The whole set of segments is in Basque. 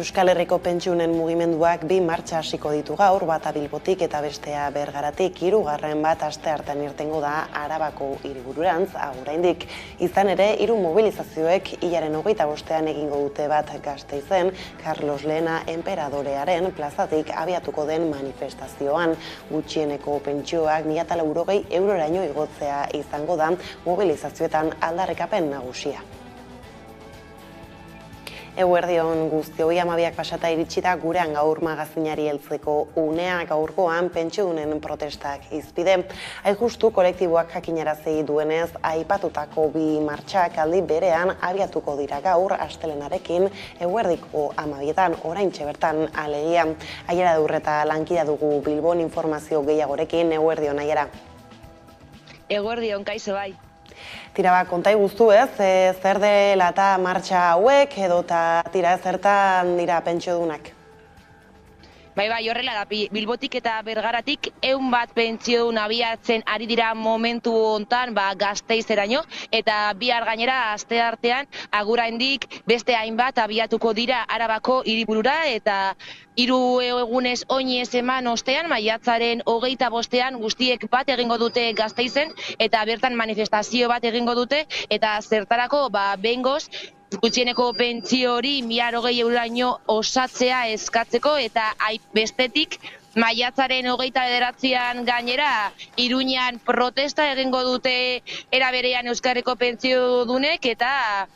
Euskal Herriko pentsioen mugimenduak bi martxa hasiko ditu gaur, bata Bilbotik eta bestea Bergaratik, hirugarren bat asteartean irtengo da Arabako hiribururantz, oraindik. Izan ere, hiru mobilizazioek hilaren 25ean egingo dute bat Gasteizen, Carlos Lehena enperadorearen plazatik abiatuko den manifestazioan. Gutxieneko pentsioak 1.080 euroraino igotzea izango da mobilizazioetan aldarrikapen nagusia. Eguerdion guztioi, 12 pasata iritsi da gurean gaur magazinari heltzeko unea. Gaurkoan pentsiodunen protestak izpide. Hain justu kolektiboak jakinarazi duenez, aipatutako bi martxak aldi berean abiatuko dira gaur astelenarekin eguerdiko 12etan oraintxe bertan alegia. Aiara Durreta lankida dugu Bilbon informazio gehiagorekin. Eguerdion, Aiara. Eguerdion, kaixo bai. Tira, kontai guztu ez, zer dela eta martxa hauek edo tira zertan dira pentsiodunak? Bai, horrela da, Bilbotik eta Bergaratik 100 bat pentsiodun abiatzen ari dira momentu hontan Gasteizeraino, eta bihar gainera asteartean aguraindik beste hainbat abiatuko dira Arabako hiriburura, eta 3 egunez oinez eman ostean, maiatzaren 25ean guztiek bat egingo dute Gasteizen, eta bertan manifestazio bat egingo dute, eta zertarako behingoz, gutxieneko pentsio hori 1.080 euroraino osatzea eskatzeko, eta bestetik maiatzaren 29ean gainera Iruñean protesta egingo dute era berean Euskal Herriko pentsiodunek, eta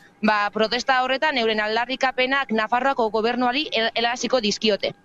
protesta horretan euren aldarrikapenak Nafarroako gobernuari helaraziko dizkiote.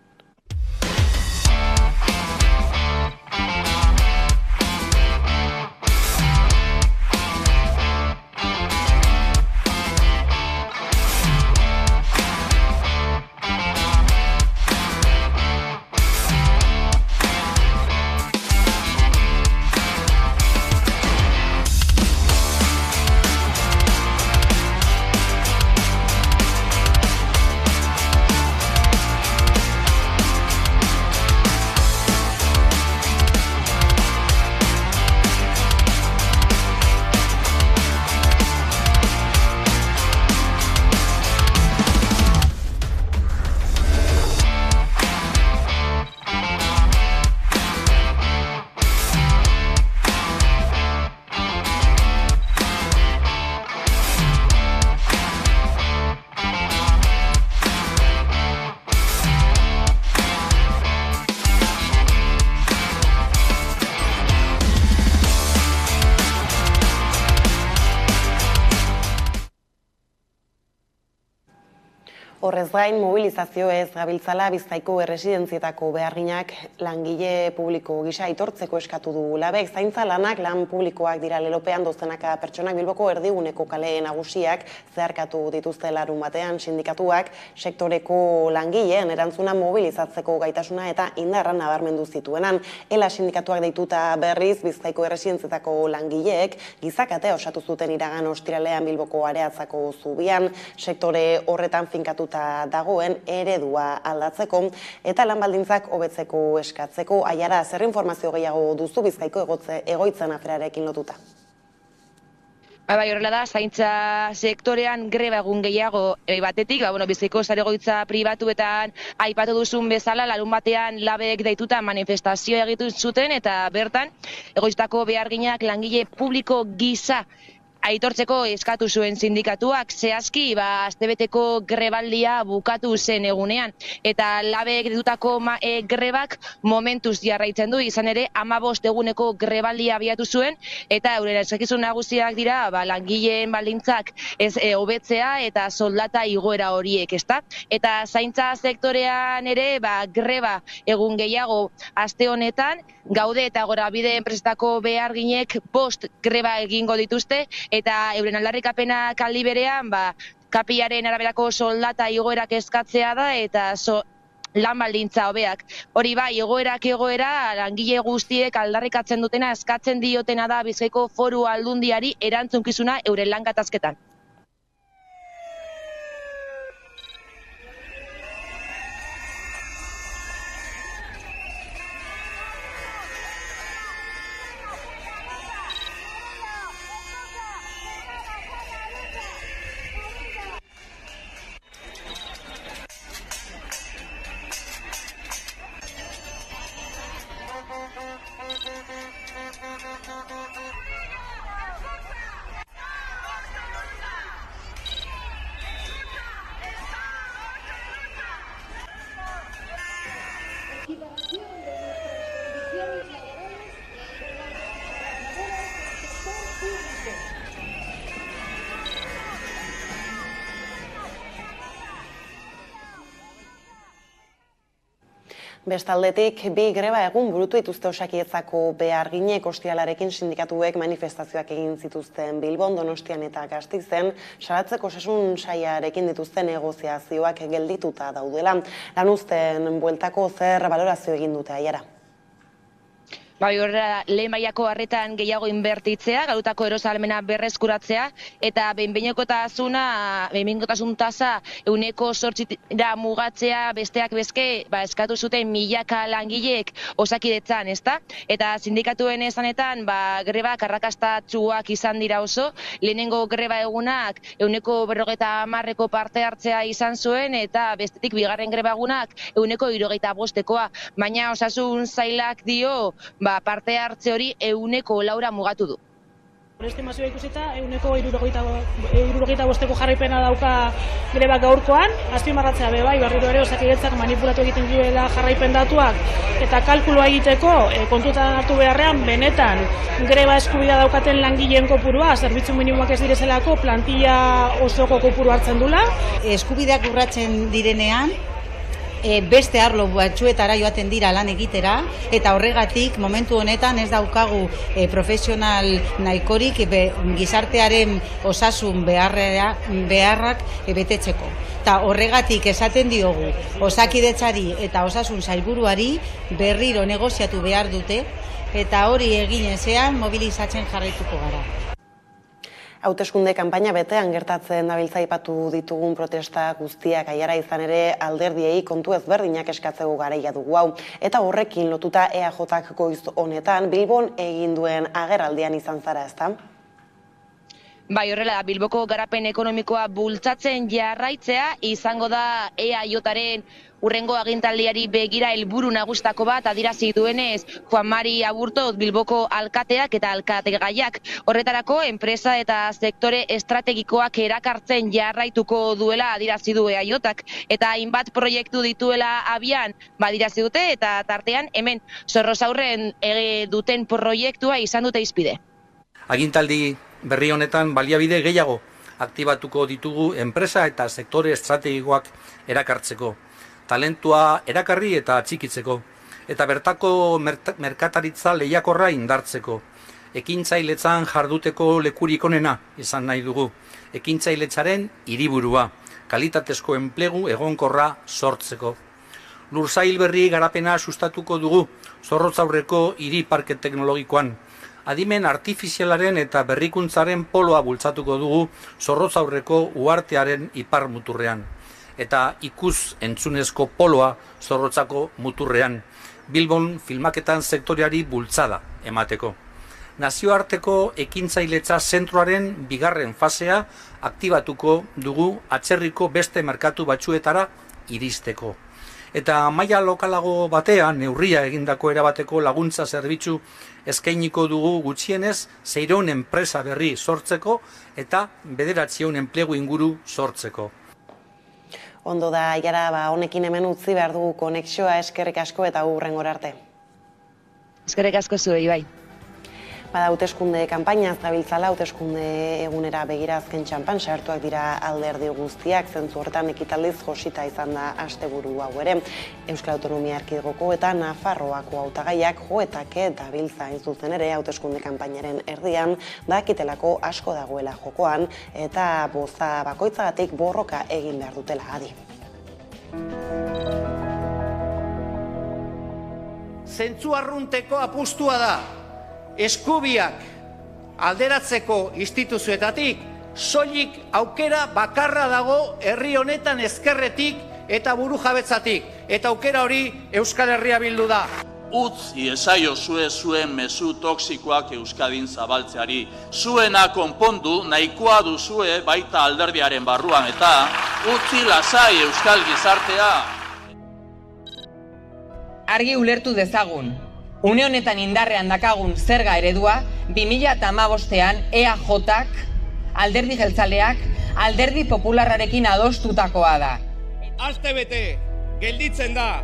Horrez gain, mobilizazio ez gabiltzala Bizkaiko erresidentzietako beharginak langile publiko gisa aitortzeko eskatu du labek. Zaintza lanak lan publikoak dira lelopean dozenaka pertsonak Bilboko erdiguneko kale nagusiak zeharkatu dituzte larunbatean sindikatuak sektoreko langileen erantzuna mobilizatzeko gaitasuna eta indarra nabarmendu zituenan. Ela sindikatuak deituta berriz Bizkaiko erresidentzietako langileek gizakatea osatu zuten iragan ostiralean Bilboko Areatzako zubian, sektore horretan finkatu dagoen eredua aldatzeko eta lan baldintzak hobetzeko eskatzeko. Aiara, zer informazio gehiago duzu Bizkaiko egoitzen aferarekin lotuta? Horrela da, zaintza sektorean greba egun gehiago batetik, Bizkaiko sare egoitza pribatuetan aipatu duzun bezala, larunbatean labek deituta manifestazioa egiten zuten, eta bertan egoitzako beharginak langile publiko gisa aitortzeko eskatu zuen sindikatuak, zehazki astebeteko grebaldia bukatu zen egunean, eta labek deitutako grebak momentuz jarraitzen du, izan ere 15 eguneko grebaldia abiatu zuen, eta euren eskakizun nagusiak dira langileen baldintzak hobetzea eta soldata igoera horiek, ezta? Eta zaintza sektorean ere greba egun gehiago aste honetan gaude eta Gorabide enpresetako beharginek 5 greba egingo dituzte, eta euren aldarrikapenak aldi berean kapiaren araberako soldata igoerak eskatzea da, eta lan baldintza hobeak. Hori egoera langile guztiek aldarrikatzen dutena, eskatzen diotena da Bizkaiko Foru Aldundiari erantzunkizuna euren lan gatazketan. Bestaldetik, bi greba egun burutu dituzte Osakidetzako beharginek ostiralarekin sindikatuek manifestazioak egin zituzten Bilbon, Donostian eta Gasteizen, salatzeko osasun sailarekin dituzten negoziazioak geldituta daudela. Lanuzteen bueltako zer balorazio egin dute Aiara? Bai, horrela, lehen mailako arretan gehiago inbertitzea, galutako erosahalmena berreskuratzea, eta behin-behinekotasun tasa 8% mugatzea besteak bezke, eskatu zuten milaka langileek Osakidetzan, ezta? Eta sindikatuen esanetan, grebak arrakastatsuak izan dira oso, lehenengo greba egunak 50% parte hartzea izan zuen, eta bestetik bigarren greba egunak 75%koa, baina osasun sailak dio, parte hartze hori 100% mugatu du. Estimazioa ikusita, 75%ko jarraipena dauka grebak gaurkoan, azpimarratzea bai, berriro ere Osakidetzak manipulatu egiten duela jarraipen datuak, eta kalkuloa egiteko kontutan hartu beharrean, benetan greba eskubidea daukaten langileen kopurua, zerbitzu minimoak ez direzelako, plantilla osoko kopuru hartzen dula. Eskubideak urratzen direnean, beste arlo batzuetara joaten dira lan egitera, eta horregatik momentu honetan ez daukagu profesional nahikorik gizartearen osasun beharrak betetzeko. Eta horregatik esaten diogu Osakidetzari eta osasun sailburuari berriro negoziatu behar dute, eta hori egin ezean mobilizatzen jarraituko gara. Hauteskunde kanpaina betean gertatzen dabiltza aipatu ditugun protesta guztiak Aiara, izan ere alderdiei kontu ezberdinak eskatzeko garaia dugu hau. Eta horrekin lotuta EAJak goiz honetan Bilbon egin duen agerraldian izan zara, ezta? Bai, horrela, Bilboko garapen ekonomikoa bultzatzen jarraitzea izango da EAJaren urrengo agintaldiari begira helburu nagustako bat adierazi duenez Juan Mari Aburto Bilboko alkateak eta alkategaiak. Horretarako enpresa eta sektore estrategikoak erakartzen jarraituko duela adierazi du EAJak, eta hainbat proiektu dituela abian adierazi dute, eta tartean hemen Zorrozaurren duten proiektua izan dute hizpide. Agintaldi berri honetan baliabide gehiago aktibatuko ditugu enpresa eta sektore estrategikoak erakartzeko, talentua erakarri eta txikitzeko, eta bertako merkataritza lehiakorra indartzeko, ekintzailetzan jarduteko lekurik onena izan nahi dugu, ekintzailetzaren hiriburua, kalitatezko enplegu egonkorra sortzeko. Lursail berri garapena sustatuko dugu Zorrotzaurreko hiri parke teknologikoan, adimen artifizialaren eta berrikuntzaren poloa bultzatuko dugu Zorrotzaurreko uhartearen ipar muturrean, eta ikus entzunezko poloa Zorrotzako muturrean, Bilbon filmaketan sektoreari bultzada emateko. Nazioarteko ekintzailetza zentroaren bigarren fasea aktibatuko dugu atzerriko beste merkatu batzuetara iristeko. Eta maila lokalago batean neurria egindako erabateko laguntza zerbitzu eskainiko dugu gutxienez 600 enpresa berri sortzeko eta 900 enplegu inguru sortzeko. Ondo da, Aiara, honekin hemen utzi behar dugu konexioa, eskerrik asko eta hurrengora arte. Eskerrik asko zuei, bai. Bada, hauteskunde kanpainaz dabiltzala, hauteskunde egunera begira azken txanpan sartuak dira alderdi guztiak, zentzu horretan ekitaldiz josita izan da asteburu hau ere. Euskal Autonomia Erkidegoko eta Nafarroako hautagaiak joetake dabiltza hain zuzen ere hauteskunde kanpainaren erdian, dakitelako asko dagoela jokoan eta boza bakoitzagatik borroka egin behar dutela adi. Zentzu arrunteko apustua da. Eskubiak alderatzeko instituzioetatik, soilik aukera bakarra dago herri honetan ezkerretik eta burujabetzatik, eta aukera hori Euskal Herria Bildu da. Utzi esaiozue zuen mezu toksikoak Euskadin zabaltzeari. Zuena konpondu nahikoa duzue baita alderdiaren barruan, eta utzi lasai Euskal gizartea. Argi ulertu dezagun. Une honetan indarrean dakagun zerga eredua 2015ean EAJak, alderdi jeltzaleak, alderdi popularrarekin adostutakoa da. Astebete gelditzen da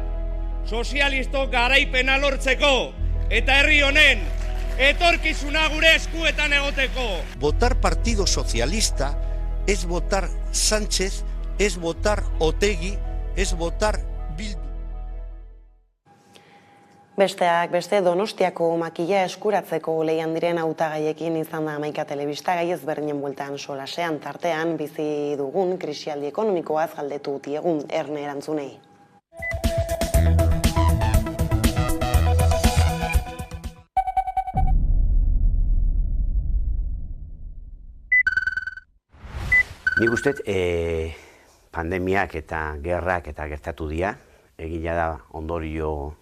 sozialistok garaipena lortzeko eta herri honen etorkizuna gure eskuetan egoteko. Votar Partido Socialista es votar Sánchez, es votar Otegi, es votar Bildu. Besteak beste Donostiako makila eskuratzeko lehian diren hautagaiekin izan da hamaika telebista gai ezberdinen bueltan solasean, tartean bizi dugun krisialdi ekonomikoaz galdetu diegun Erne Erantzunei. Nik uste pandemiak eta gerrak eta gertatu dira, egila da ondorio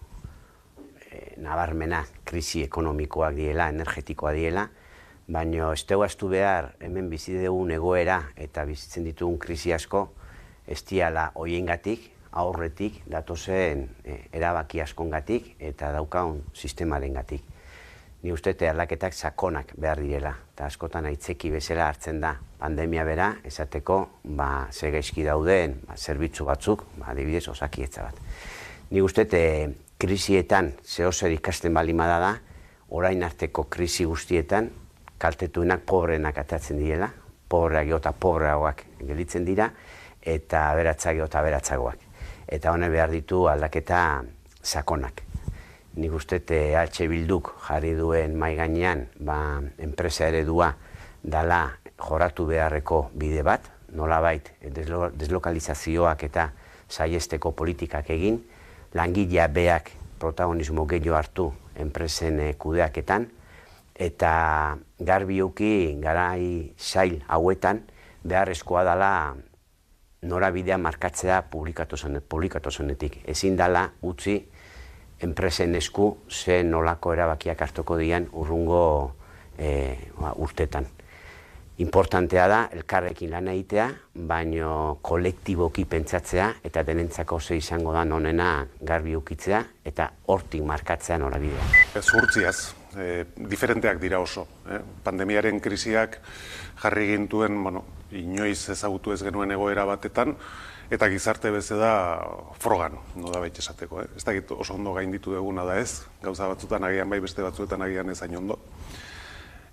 nabarmena krisi ekonomikoak diela, energetikoa diela, baina ez dugu astu behar hemen bizi dugun egoera eta bizitzen ditugun krisi asko ez diala hoiengatik, aurretik, datozen erabaki askongatik eta daukagun sistemarengatik. Ni uste aldaketak sakonak behar direla, eta askotan aitzeki bezala hartzen da pandemia bera, esateko ze gaizki dauden zerbitzu batzuk, adibidez Osakidetza bat. Ni uste krisietan zehozer ikasten balima da, orain arteko krisi guztietan kaltetuenak pobrenak atatzen direla, pobreak eta pobreagoak gelditzen dira, eta aberatzak eta aberatzagoak. Eta honek behar ditu aldaketa sakonak. Nik uste H. Bilduk jarri duen mahai gainean enpresa eredua dala joratu beharreko bide bat, nolabait deslokalizazioak eta saihesteko politikak egin, langilea beak protagonismo gehiago hartu enpresen kudeaketan, eta garbioki garai zail hauetan beharrezkoa dela norabidea markatzea publikatozonetik. Ezin dela utzi enpresen esku ze nolako erabakiak hartuko dian urrungo urtetan. Importantea da elkarrekin lan egitea, baino kolektiboki pentsatzea eta denentzako ze izango da onena garbi ukitzea eta hortik markatzea norabidea. Zuhurtziaz, diferenteak dira oso. Pandemiaren krisiak jarri gintuen, inoiz ezagutu ez genuen egoera batetan, eta gizarte bezala frogan, nolabait esateko. Ez dakit oso ondo gainditu duguna da ez, gauza batzutan agian bai, beste batzuetan agian ez hain ondo.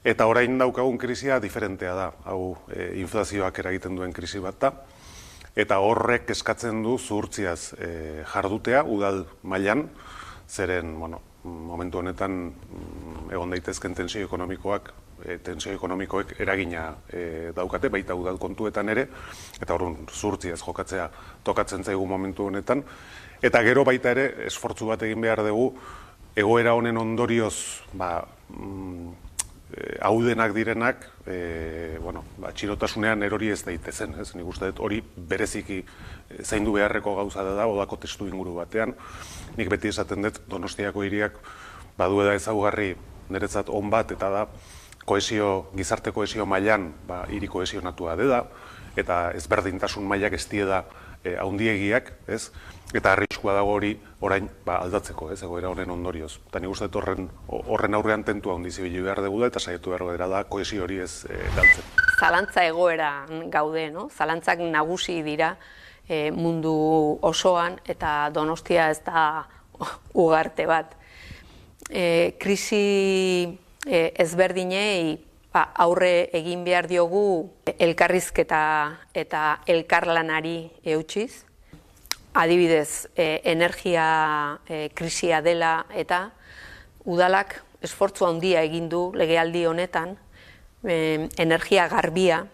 Eta orain daukagun krisia diferentea da, hau inflazioak eragiten duen krisi bat da, eta horrek eskatzen du zuhurtziaz jardutea, udal mailan, zeren momentu honetan egon daitezken tensio ekonomikoek eragina daukate, baita udal kontuetan ere, eta horren zuhurtziaz jokatzea tokatzen zaigu momentu honetan, eta gero baita ere esfortzu bat egin behar dugu egoera honen ondorioz haudenak direnak, txirotasunean erori ez daitezen. Nik uste dut hori bereziki zaindu beharreko gauza da, odako testu inguru batean. Nik beti esaten dut Donostiako hiriak baduela ezaugarri niretzat on bat, eta da gizarte kohesio mailan hiri kohesionatua dela, eta ezberdintasun mailak ez dieda haundiegiak, eta arriskua dago hori orain aldatzeko, egoera honen ondorioz. Eta nik uste dut horren aurrean tentua hondizibili behar degula, eta saietu behar gara da kohesio hori ez galtzen. Zalantza egoeran gaude, zalantzak nagusi dira mundu osoan, eta Donostia ez da ugarte bat. Krisi ezberdinei aurre egin behar diogu elkarrizketa eta elkarlanari eutsiz. Adibidez, energia krisia dela eta udalak esfortzu handia egin du legealdi honetan energia garbia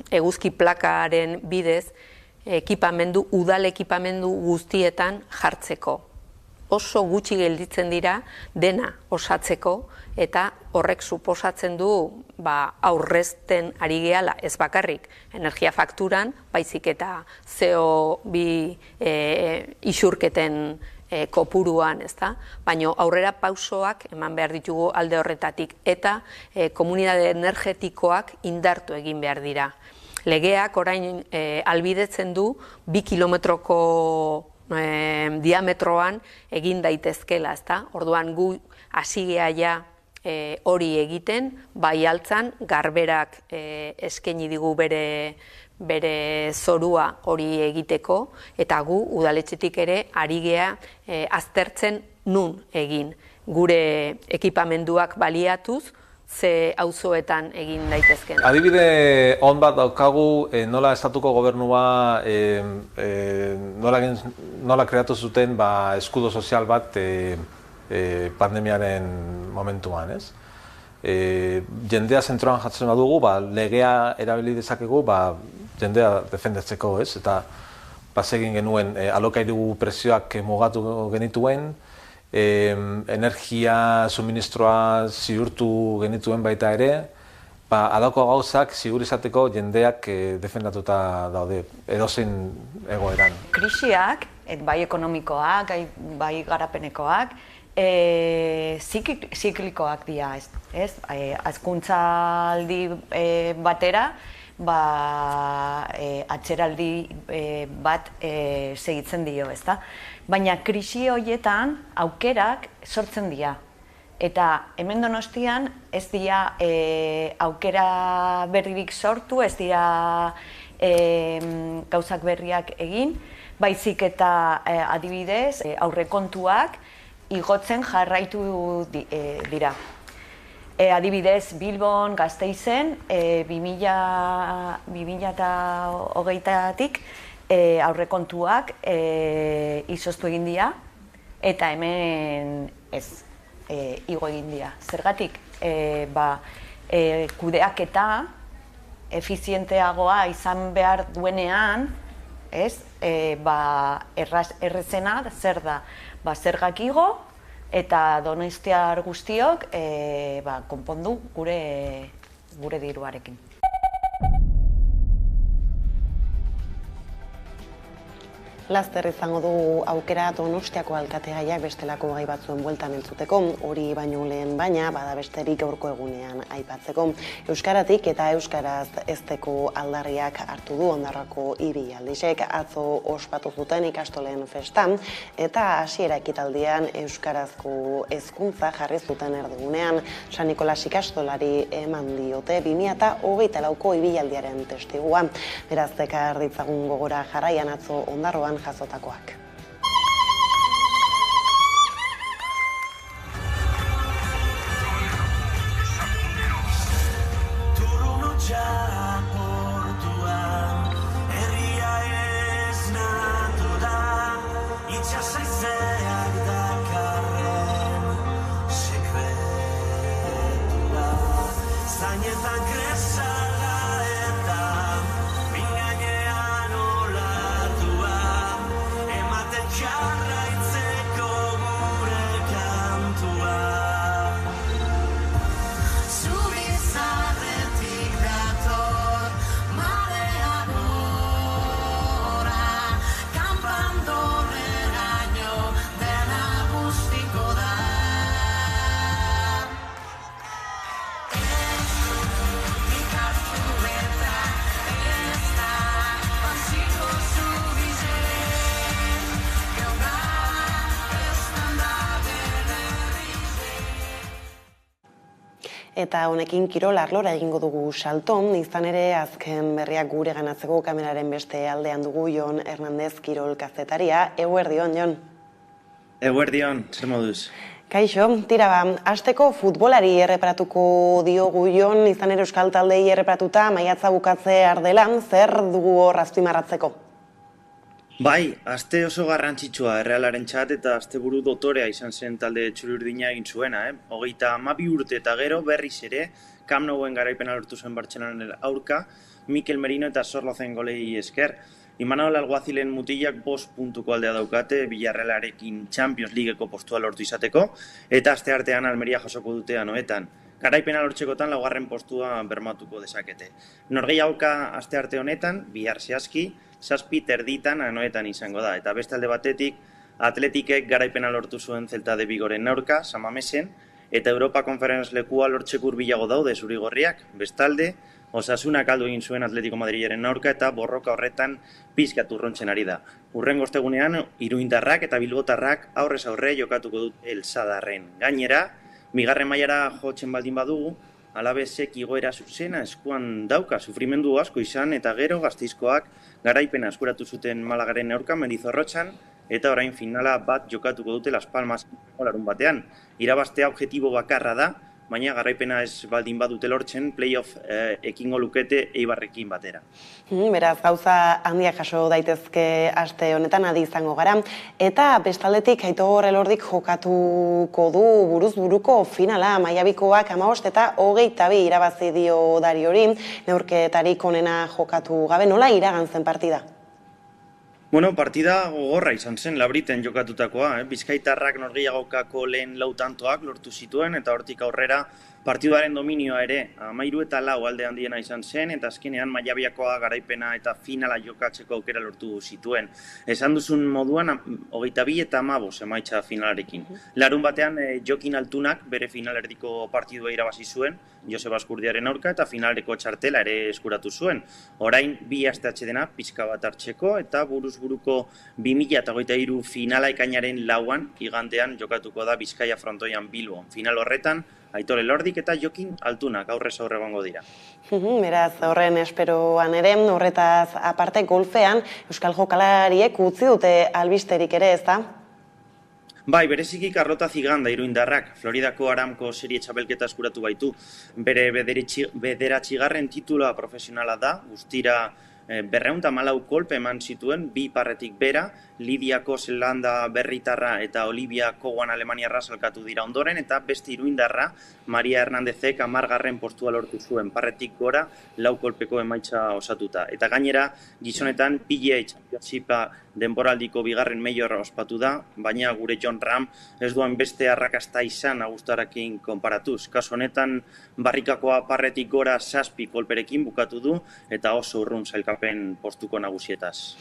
eguzki plakaren bidez udal ekipamendu guztietan jartzeko. Oso gutxi gelditzen dira dena osatzeko, eta horrek suposatzen du aurrezten ari gehala ez bakarrik energia fakturan, baizik eta CO2 isurketen kopuruan, baina aurrera pausoak eman behar ditugu alde horretatik, eta komunitate energetikoak indartu egin behar dira. Legeak orain albidetzen du 2 kilometroko diametroan egin daitezkela, orduan gu hasi gea hori egiten, bai altzan, garberak eskaini digu bere zorua hori egiteko, eta gu udaletxetik ere ari gea aztertzen nun egin. Gure ekipamenduak baliatuz, ze auzoetan egin daitezken. Adibide on bat daukagu nola estatuko gobernua nola kreatu zuten eskudo sozial bat pandemiaren momentuan, ez? Jendea zentroan jartzen badugu, legea erabili dezakegu, jendea defendatzeko, ez? Eta egin genuen alokairu prezioak mugatu genituen, energia suministroa ziurtu genituen baita ere, adako gauzak ziur izateko jendeak defendatuta daude edozein egoeran. Krisiak, bai ekonomikoak, bai garapenekoak, ziklikoak dira, ez? Hazkuntzaldi batera, atzeraldi bat segitzen dio, ezta? Baina krisi horietan aukerak sortzen dira. Eta hemen Donostian ez dira aukera berririk sortu, ez dira gauzak berriak egin, baizik eta adibidez aurrekontuak igotzen jarraitu dira. Adibidez, Bilbon, Gasteizen, 2020-tik aurrekontuak izoztu egin dira, eta hemen ez igo egin dira. Zergatik, kudeaketa efizienteagoa izan behar duenean, errezena zer da, zergak igo, eta donostiar guztiok konpondu gure diruarekin. Laster izango dugu aukera Donostiako alkategaiak bestelako gai batzuen bueltan entzuteko, hori baino lehen baina, bada besterik gaurko egunean aipatzeko. Euskaratik eta euskaraz hezteko aldarriak hartu du Ondarroako hiri aldizek, atzo ospatu zuten ikastolen festan, eta hasiera ekitaldian euskarazko hezkuntza jarri zuten erdigunean, San Nikolas ikastolari eman diote 2024ko ibilaldiaren testigua. Beraz, ekar ditzagun gogora jarraian atzo Ondarroan jasotakoak. Eta honekin kirol arlora egingo dugu salton, izan ere azken berriak gure ganatzeko kameraren beste aldean dugu Jon Hernandez kirol kazetaria. Eguerdion, Jon. Eguerdion, zer moduz? Kaixo, tira hasteko futbolari erreparatuko diogu Jon, izan ere euskal taldei erreparatuta maiatza bukatze ardela, zer dugu hor azpimarratzeko? Bai, aste oso garrantzitsua Errealaren txat eta asteburu dotorea izan zen talde txuri-urdina egin zuena. 32 urte eta gero berriz ere Camp Nouen garaipena lortu zen Bartzelonaren aurka, Mikel Merino eta Sorlozen golei esker. Imanol Alguazilen mutilak 5 puntuko aldea daukate Villarrealarekin Champions Leagueko postua lortu izateko, eta aste artean Almeria jasoko dute Anoetan. Garaipena lortzekotan laugarren postua bermatuko dezakete. Norgehiagoka aste arte honetan, bihar zehazki, 7 erditan Anoetan izango da, eta beste alde batetik Atletikek garaipena lortu zuen Celta de Vigoren aurka, San Mamesen, eta Europa Conference lekua lortzeko hurbilago daude zuri-gorriak. Bestalde, Osasunak aldu egin zuen Atletico Madrileren aurka eta borroka horretan pizkat urrontzen ari da. Hurrengo ostegunean, iruindarrak eta bilbotarrak aurrez aurre jokatuko dut El Sadarren. Gainera, bigarren mailara jotzen baldin badugu, Alabesek igoera zuzena eskuan dauka, sufrimendu asko izan eta gero Gasteizkoak garaipena eskuratu zuten Malagaren aurka Mendizorrotxan eta orain finala bat jokatuko dute Las Palmas larun batean. Irabaztea objektibo bakarra da, baina garraipena ez baldin badute lortzen, playoff ekingo lukete Eibarrekin batera. Beraz, gauza handiak jaso daitezke aste honetan adi izango gara. Eta bestaldetik Aitor Elordik jokatuko du buruz buruko finala, Maiabikoak 15 eta 22 irabazi dio Dariori, neurketarik onena jokatu gabe. Nola iragan zen partida? Bueno, partida gogorra izan zen, Labriten jokatutakoa. Bizkaitarrak norgehiagokako lehen lau tantoak lortu zituen, eta hortik aurrera partiduaren dominioa ere 13 eta 4 alde handiena izan zen, eta azkenean Maiabiakoa garaipena eta finala jokatzeko aukera lortu zituen. Esan duzun moduan, 22 eta 15 emaitza finalarekin. Larun batean, Jokin Altunak bere finalerdiko partidua irabazi zuen, Joseba Askurdiaren aurka, eta finaleko txartela ere eskuratu zuen. Orain, bi aste atsedena pixka bat hartzeko, eta buruz-buruko 2023 finala ekainaren 4 igandean jokatuko da Bizkaia frontoian Bilbon. Final horretan, Aitor Elordik eta Jokin Altunak aurrez aurre egongo dira. Beraz, horren esperoan ere, horretaz aparte golfean, Euskal Jokalariek utzi dute albisterik ere, ez da? Bai, bereziki Carlota Ziganda iruindarrak, Floridako Aramco serie txapelketa eskuratu baitu. Bere 9. titula profesionala da, guztira 214 kolpe eman zituen, 2 parretik bera, Lidiako Zelanda berritarra eta Olivia Kogan Alemaniarra salkatu dira ondoren, eta beste iruindarra, Maria Hernandezek 10. postua lortu zuen, parretik gora, 4 kolpeko emaitza osatuta. Eta gainera, gizonetan PGA Championshipa denboraldiko 2. majorra ospatu da, baina gure John Ram ez duen beste arrakasta izan Agustarakin konparatuz. Kasu honetan, barrikakoa parretik gora 7 kolperekin bukatu du, eta oso urrun sailkapen postuko nagusietaz.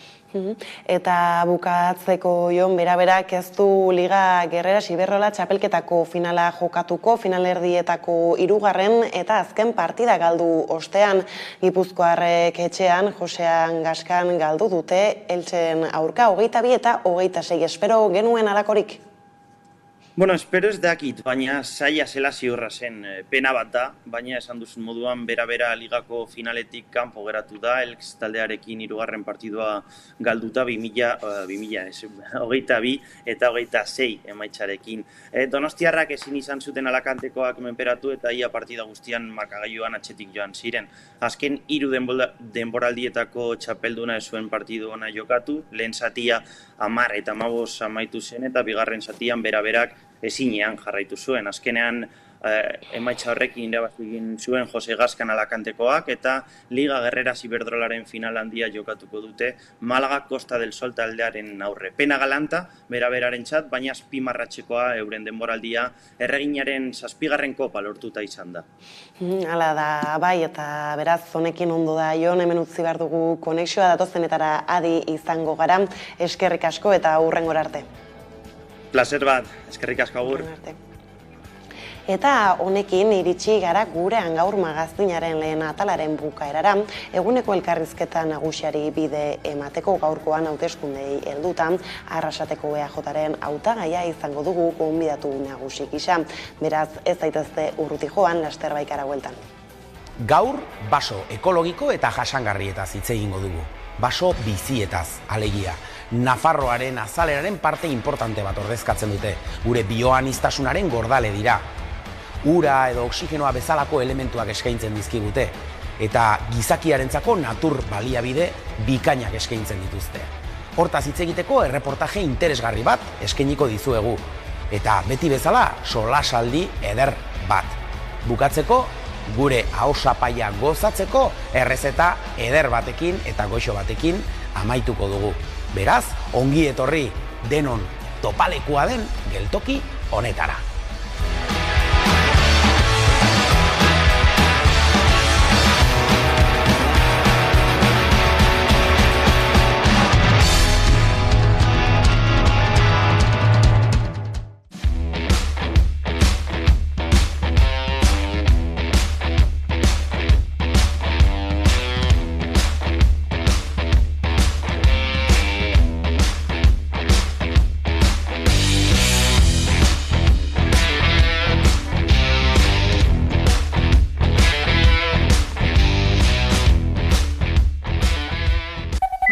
Eta bukatzeko Jon, bera-berak ez du Liga Gerrera Siberrola txapelketako finala jokatuko, finalerdietako 3. eta azken partida galdu ostean. Gipuzkoarrek etxean, Josean Gaskan galdu dute, Eltzen aurka 22 eta 26. Espero genuen alakorik? Bueno, espero ez dakit, baina zaila zela ziurra zen, pena bat da, baina esan duzun moduan bera-bera ligako finaletik kanpo geratu da, Elks taldearekin 3. partidua galduta 22 eta 26 emaitzarekin. Donostiarrak ezin izan zuten Alakantekoak menperatu eta ia partida guztian markagailuan atzetik joan ziren. Azken 3 denboraldietako txapelduna ez zuen partidu ona jokatu, lehen zatia 10 eta 15 amaitu zen eta bigarren zatian bera-berak ezinean jarraitu zuen. Azkenean emaitza horrekin irabazigin zuen Jose Gaskan Alakantekoak eta Liga Gerrera Iberdrolaren final handia jokatuko dute Malaga Costa del Sol taldearen aurre. Pena galanta, bera-beraren txat, baina azpimarratzekoa euren denboraldia erreginaren 7. kopa lortuta izan da. Hala da, bai, eta beraz honekin ondo da, Jon, hemen utzi behar dugu konexioa datozenetara adi izango gara, eskerrik asko eta hurrengora arte. Placer bat, eskerrik asko agur. Eta honekin iritsi gara gure Hangaur magaztinaren lehen atalaren bukaerara, eguneko elkarrizketa nagusiari bide emateko gaurkoan hauteskundei helduta, Arrasateko EAJaren hautagaia izango dugu gonbidatu nagusi gisa. Beraz, ez daitezte urruti joan, laster baikara bueltan. Gaur, baso ekologiko eta jasangarrietaz hitz egingo dugu. Baso bizietaz, alegia. Nafarroaren azaleraren parte importante bat ordezkatzen dute, gure bioaniztasunaren gordale dira. Ura edo oksigenoa bezalako elementuak eskaintzen dizkigute, eta gizakiarentzako natur baliabide bikainak eskaintzen dituzte. Hortaz hitz egiteko erreportaje interesgarri bat eskainiko dizuegu, eta beti bezala solasaldi eder bat. Bukatzeko, gure ahosapaia gozatzeko errezeta eder batekin eta goxo batekin amaituko dugu. Beraz, ongi etorri denon topalekua den geltoki honetara.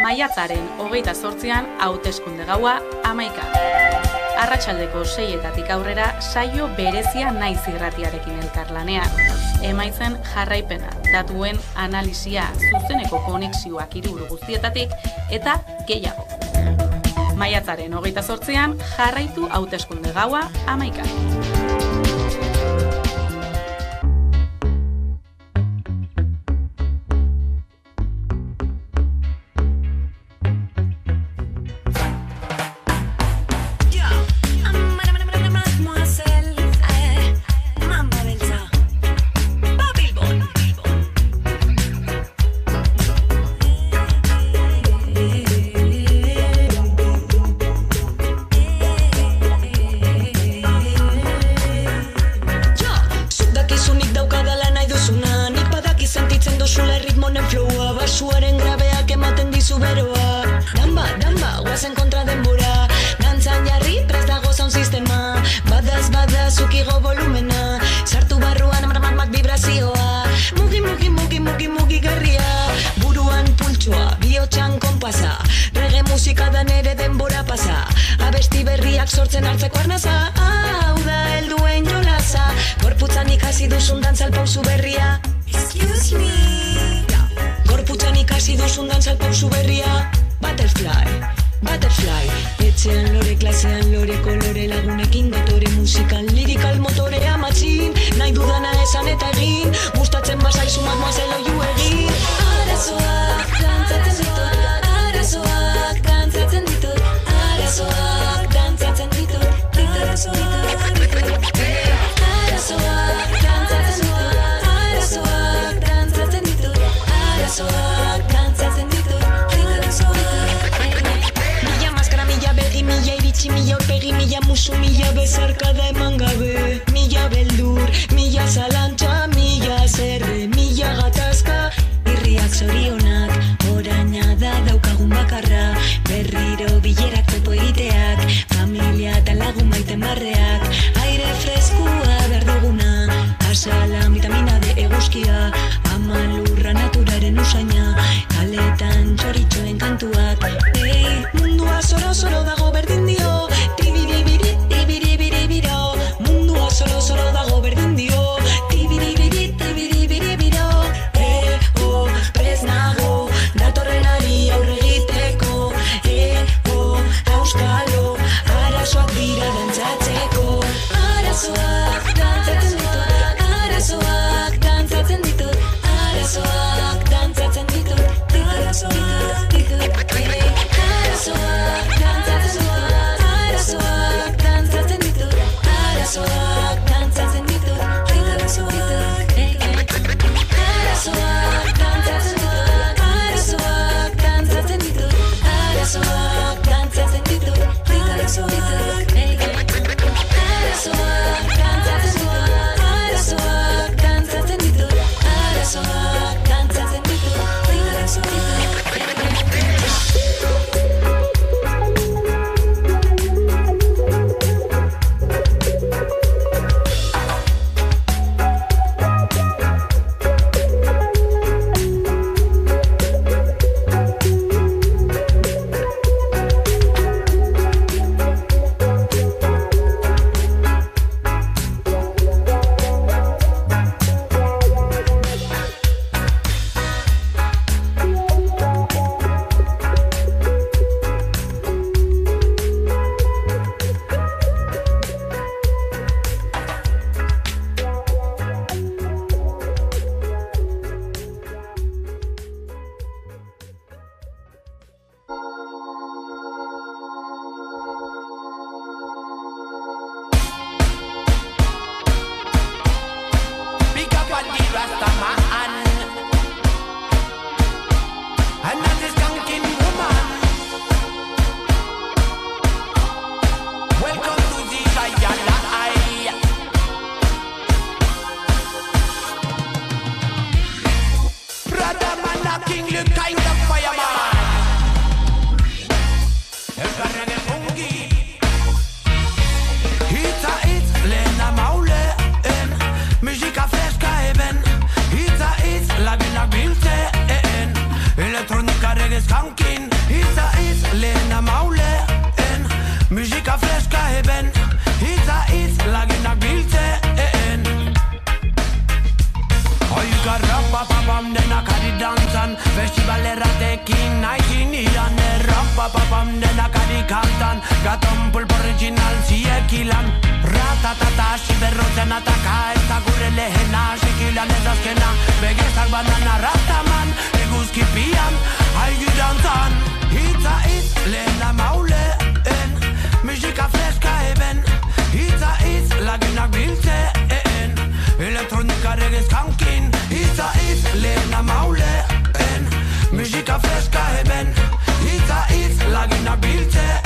Maiatzaren 28an hauteskunde gaua 11. arratsaldeko 6-etatik aurrera saio berezia Naiz Irratiarekin elkarlanean. Emaitzen jarraipena, datuen analisia, zuzeneko konexioak hiriburu guztietatik eta gehiago. Maiatzaren 28an jarraitu hauteskunde gaua 11. musika freska heben, hitza hitz lagunak biltzen. Oika rapapapam denak ari dantzan, festivalerratekin naizin iran. Rapapapam denak ari kantan, gaton pulpo original ziekilan. Ratatata siberrotzen ataka, ez da gure lehena, sekilan ez azkena. Begezak banana rataman, eguzkipian, aigi dantzan. Hitza hitz lehena mauleen, musika freska heben, hitza hitz lagunak biltzen. Elektronika regez kankin, hitza hitz lehena mauleen, musika freska heben, hitza hitz lagunak biltzen.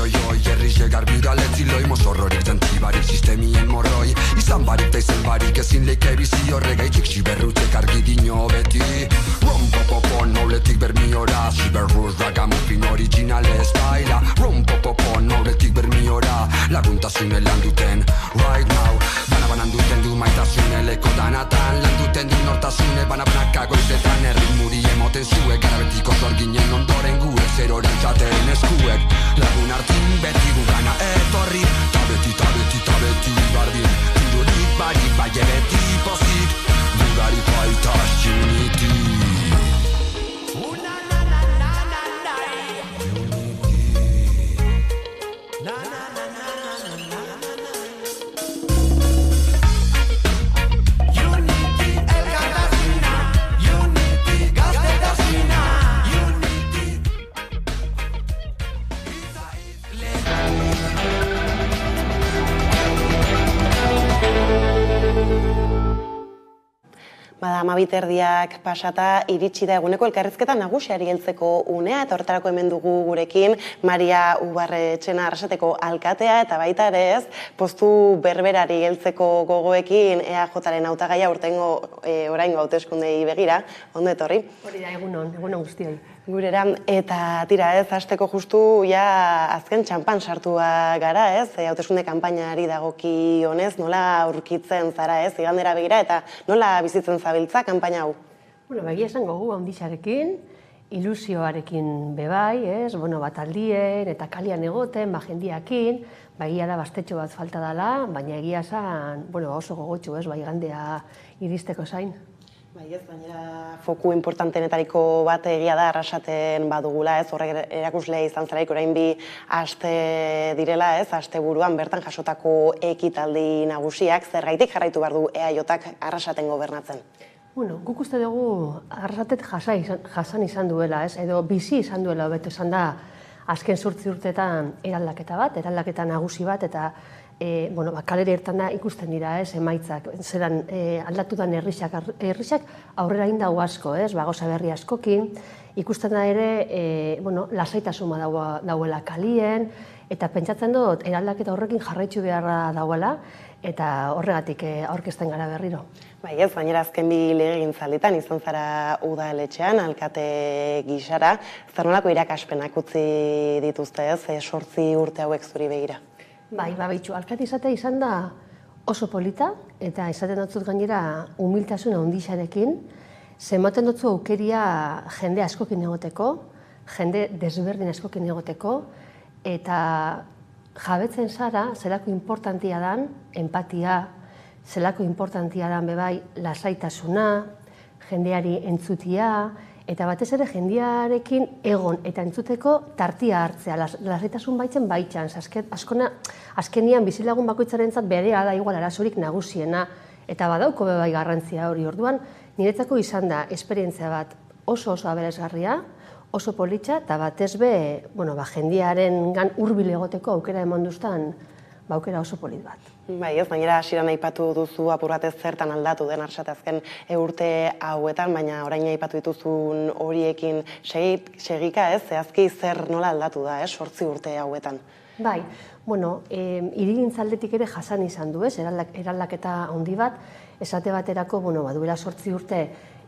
Oi, herrixe garbira letziloi, mozorrorik zentzibarik sistemien morroi. Izan barik ta izen barik ezin leike bizi horregaitxik siberrutzek argi dino beti. Rompopopon nouletik bermiora, siberruz ragamufin original estaila. Rompopopon nouletik bermiora, laguntasune lan duten right now. Bana-banan duten du maitasune leko danatan, lan duten du nortasune bana-banaka goizetan. Erritmuri emoten zuek, garabetiko zorginen ondoren guek, zer oran txaten eskuek. Lagun hartin beti gugana etorri, ta beti bardin. Tirurik bari baie beti pozik, gugari falta unity. Bada, 12:00 pasata iritsi da eguneko elkarrizketa nagusiari heltzeko unea, eta horretarako hemen dugu gurekin Maria Ubarretxena Arrasateko alkatea, eta baita ere ez, postu berberari heltzeko gogoekin EAJaren hautagaia urtengo oraingo hauteskundei begira. Ondo etorri? Hori da, egunon guztioi. Gurera, eta tira ez, hasteko justu ja azken txampan sartua gara ez, hauteskunde kanpainari dagoki honez, nola aurkitzen zara ez, igandera begira, eta nola bizitzen zabiltza kanpaina hau? Begia esango gu handixarekin, ilusioarekin bebai, ez, bataldien eta kalian egoten, jendiakin, begia da bastetxo bat falta dela, baina egia esan, oso gogotxu ez, igandea iristeko zain. Bai ez, baina foku importantenetariko bat egia da Arrasaten badugula, ez, horrek erakusle izan zaraik orain 2 aste direla, ez, aste buruan bertan jasotako ekitaldi nagusiak, zergaitik jarraitu behar du EAJak Arrasaten gobernatzen? Guk uste dugu Arrasatet jasan izan duela, ez, edo bizi izan duela, hobeto esan da, azken 8 urteetan eraldaketa bat, eraldaketa nagusi bat, eta kalera irtan da ikusten dira, emaitzak, zelan aldatu den herrixak aurrera indago asko, gauza berri askokin, ikusten da ere, lasaitasuma dauela kalien, eta pentsatzen dut, eraldaketa horrekin jarraitzu beharra dauela, eta horregatik aurkezten gara berriro. Bai ez, baina azken 2 legegintzalditan izan zara udaletxean, alkate gisara, zer nolako irakaspenak utzi dituzte ez, 8 urte hauek zuri begira? Bai, babitxu, alkate izatea izan da oso polita, eta izaten dutzut gainera humiltasuna handixarekin, zenbaten dutzu aukeria jende askokin egoteko, jende desberdin askokin egoteko, eta jabetzen zara, zelako importantia dan, empatia, zelako importantia dan bebai lasaitasuna, jendeari entzutia, eta batez ere jendearekin egon eta entzuteko tartia hartzea, lasaitasun baitzen baitxan, azkenian bizilagun bakoitzarentzat berea da igual arazorik nagusiena, eta badauko bebai garrantzia hori orduan, niretzako izan da esperientzia bat oso aberasgarria, oso politxa, eta batez be, jendearen hurbil egoteko aukera eman duztan, aukera oso polit bat. Bai ez, baina hasieran aipatu duzu apur batez zertan aldatu den Arrasate azken urte hauetan, baina orain aipatu dituzun horiekin segika ez, zehazki zer nola aldatu da, 8 urte hauetan. Bai, hirigintzaldetik ere jasan izan du, eraldaketa handi bat, esate baterako, duela 8 urte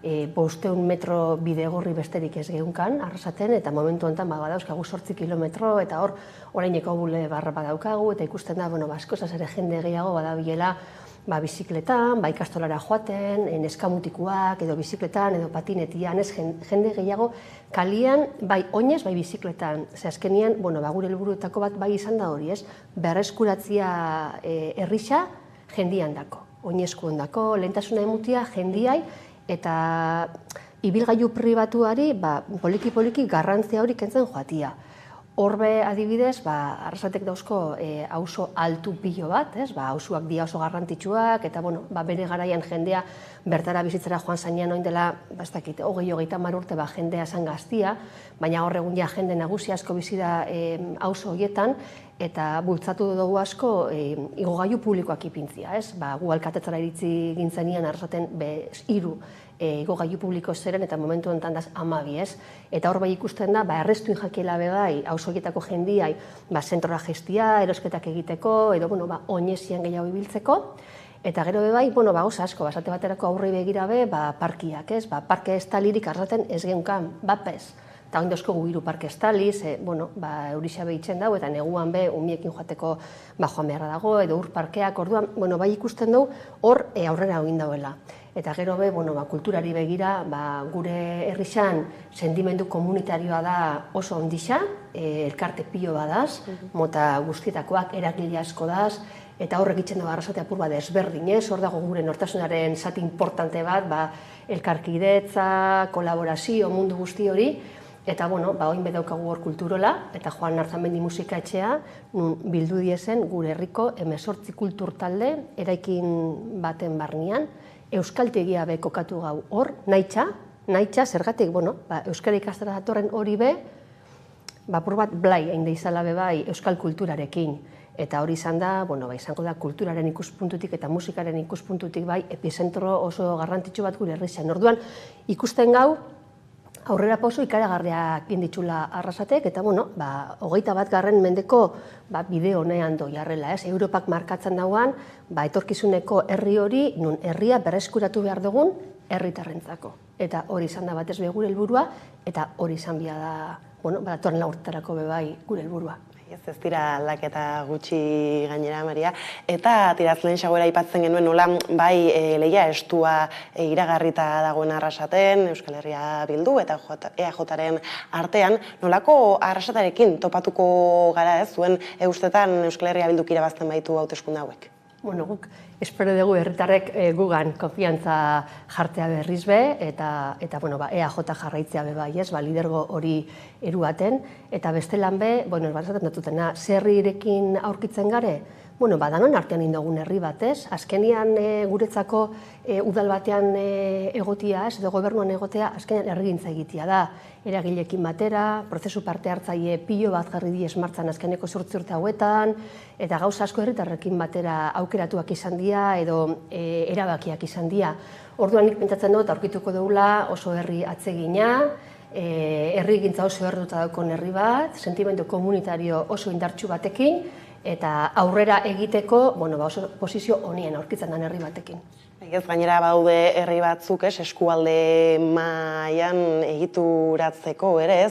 500 metro bidegorri besterik ez gehunkan, Arrasaten, eta momentu honetan badauzkagu 8 kilometro, eta hor oraineko bule barra badaukagu, eta ikusten da, askozaz ere jende gehiago badabilela bizikletan, ikastolara joaten, neskamutikuak, edo bizikletan, edo patinetian, jende gehiago kalian, bai oinez, bai bizikletan. Ze azkenian, gure helburuetako bat bai izan da hori, berreskuratzia herrixa jendian dako, oinezko ondako, lehentasuna emutia jendiai, eta ibilgailu pribatuari poliki-poliki garrantzia hori kentzen joatia. Horbe adibidez, Arrasatek dauzko auzo altu pilo bat, auzoak dira oso garrantzitsuak, eta bere garaian jendea bertara bizitzera joan zainean oin dela, ez dakit, 20-30 urte jendea zan gaztia, baina hor egun ja jende nagusi asko bizi da auzo horietan, eta bultzatu dugu asko igogailu publikoak ipintzia, gu alkatetzara iritzi gintzenean Arrasaten 3 igogailu publiko zeren, eta momentu honetan daz 12, eta hor bai ikusten da, errestuin jakiela bai, auzo horietako jendiai, zentrora gestia, erosketak egiteko, edo, oinezian gehiago ibiltzeko, eta gero bai, oso asko, esate baterako aurrei begira be, parkiak, parke estalirik Arrasaten ez geunkan, bapez, eta oin dauzko gu 3 parke estaliz, eurixa behitzen dago, eta neguan be, umiekin joateko joan beharra dago, edo ur parkeak, orduan, bai ikusten dugu, hor aurrera egin dauela. Eta gero be, kulturari begira, gure herrixan sentimendu komunitarioa da oso ondixa, elkarte pilo badaz, mota guztietakoak eragile asko daz, eta horrek itzen dago Arrasate apur bat ezberdinez, hor dago gure nortasunaren zati importante bat, elkarkidetza, kolaborazio, mundu guzti hori, eta oin bedaukagu hor kulturola, eta Joan Arzamendi musika etxea, nun bildu diezen gure herriko 18 kultur talde, eraikin baten barnean, euskaltegia be kokatu gau hor, nahitxa, zergatik, euskara ikastara datorren hori be, apur bat blai egin deizala be bai euskal kulturarekin. Eta hori izan da, izango da kulturaren ikuspuntutik eta musikaren ikuspuntutik bai, epizentro oso garrantzitsu bat gure herrixan. Orduan, ikusten gau, aurrera pauso ikaragarriak inditxula Arrasatek, eta 21. mendeko bide honean doiarrela, Europak markatzen dauan, etorkizuneko herri hori, nun herria berreskuratu behar dugun herritarrentzako. Eta hori izan da batez be gure helburua, eta hori izan bia da, datorren urterako be bai gure helburua. Ez dira aldaketa gutxi gainera, Maria. Eta tirazlen xagoera aipatzen genuen nola, bai lehia estua iragarrita dagoen Arrasaten, Euskal Herria Bildu eta EAJaren artean, nolako Arrasatarekin topatuko gara zuen ustetan Euskal Herria Bilduk irabazten baitu hauteskunde hauek? Guk espero dugu herritarrek gugan konfiantza jartzea berriz be, eta EAJ jarraitzea be bai, lidergo hori eruaten, eta bestelan be, esaten datutena, zerrirekin aurkitzen gare, danon artean indogun herri batez, azkenian guretzako udal batean egotia, edo gobernuan egotea, azkenian herrigintza egitea da, eragilekin batera, prozesu parte hartzaile pilo bat jarri diez martzan azkeneko 8 urte hauetan, eta gauza asko herritarrekin batera aukeratuak izan dira, edo erabakiak izan dira. Orduan nik pentsatzen dut, aurkituko dugula oso herri atsegina, herrigintza oso erduta daukon herri bat, sentimendu komunitario oso indartsu batekin, eta aurrera egiteko, oso posizio honien aurkitzen den herri batekin. Ez gainera baude herri batzuk, eskualde mailan egituratzeko ere,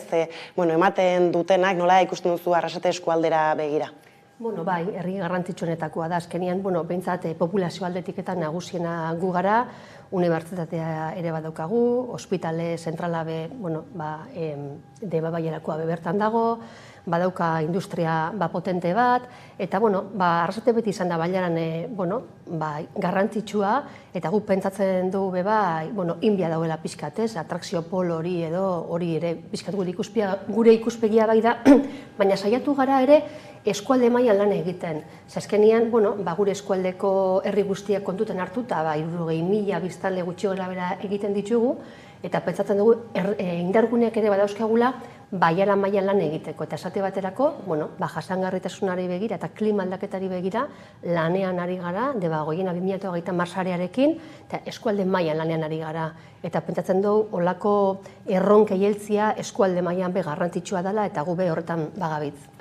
ematen dutenak nola ikusten duzu Arrasate eskualdera begira? Bai, herri garrantzitsuenetakoa da, azkenian, behintzat populazio aldetik eta nagusiena gu gara, unibertsitatea ere badaukagu, ospitale zentrala be, Debabailerakoa be bertan dago, badauka industria potente bat, eta Arrasate beti izan da bailaran garrantzitsua, eta guk pentsatzen dugu be bai, inbia dauela pixkat, atrakzio pol hori edo hori ere pixkat gure ikuspegia bai da, baina saiatu gara ere eskualde mailan lan egiten. Azkenian, gure eskualdeko herri guztiak kontuten hartuta, 60.000 biztanle gutxi gorabehera egiten ditugu, eta pentsatzen dugu indarguneak ere badauzkagula baiara mailan lan egiteko. Eta esate baterako, jasangarritasunari begira eta klima aldaketari begira lanean ari gara, Debagoiena 2030 marsarearekin, eta eskualde mailan lanean ari gara. Eta pentsatzen dugu, olako erronkei heltzia eskualde mailan be garrantzitsua dela, eta gu be horretan bagabitz.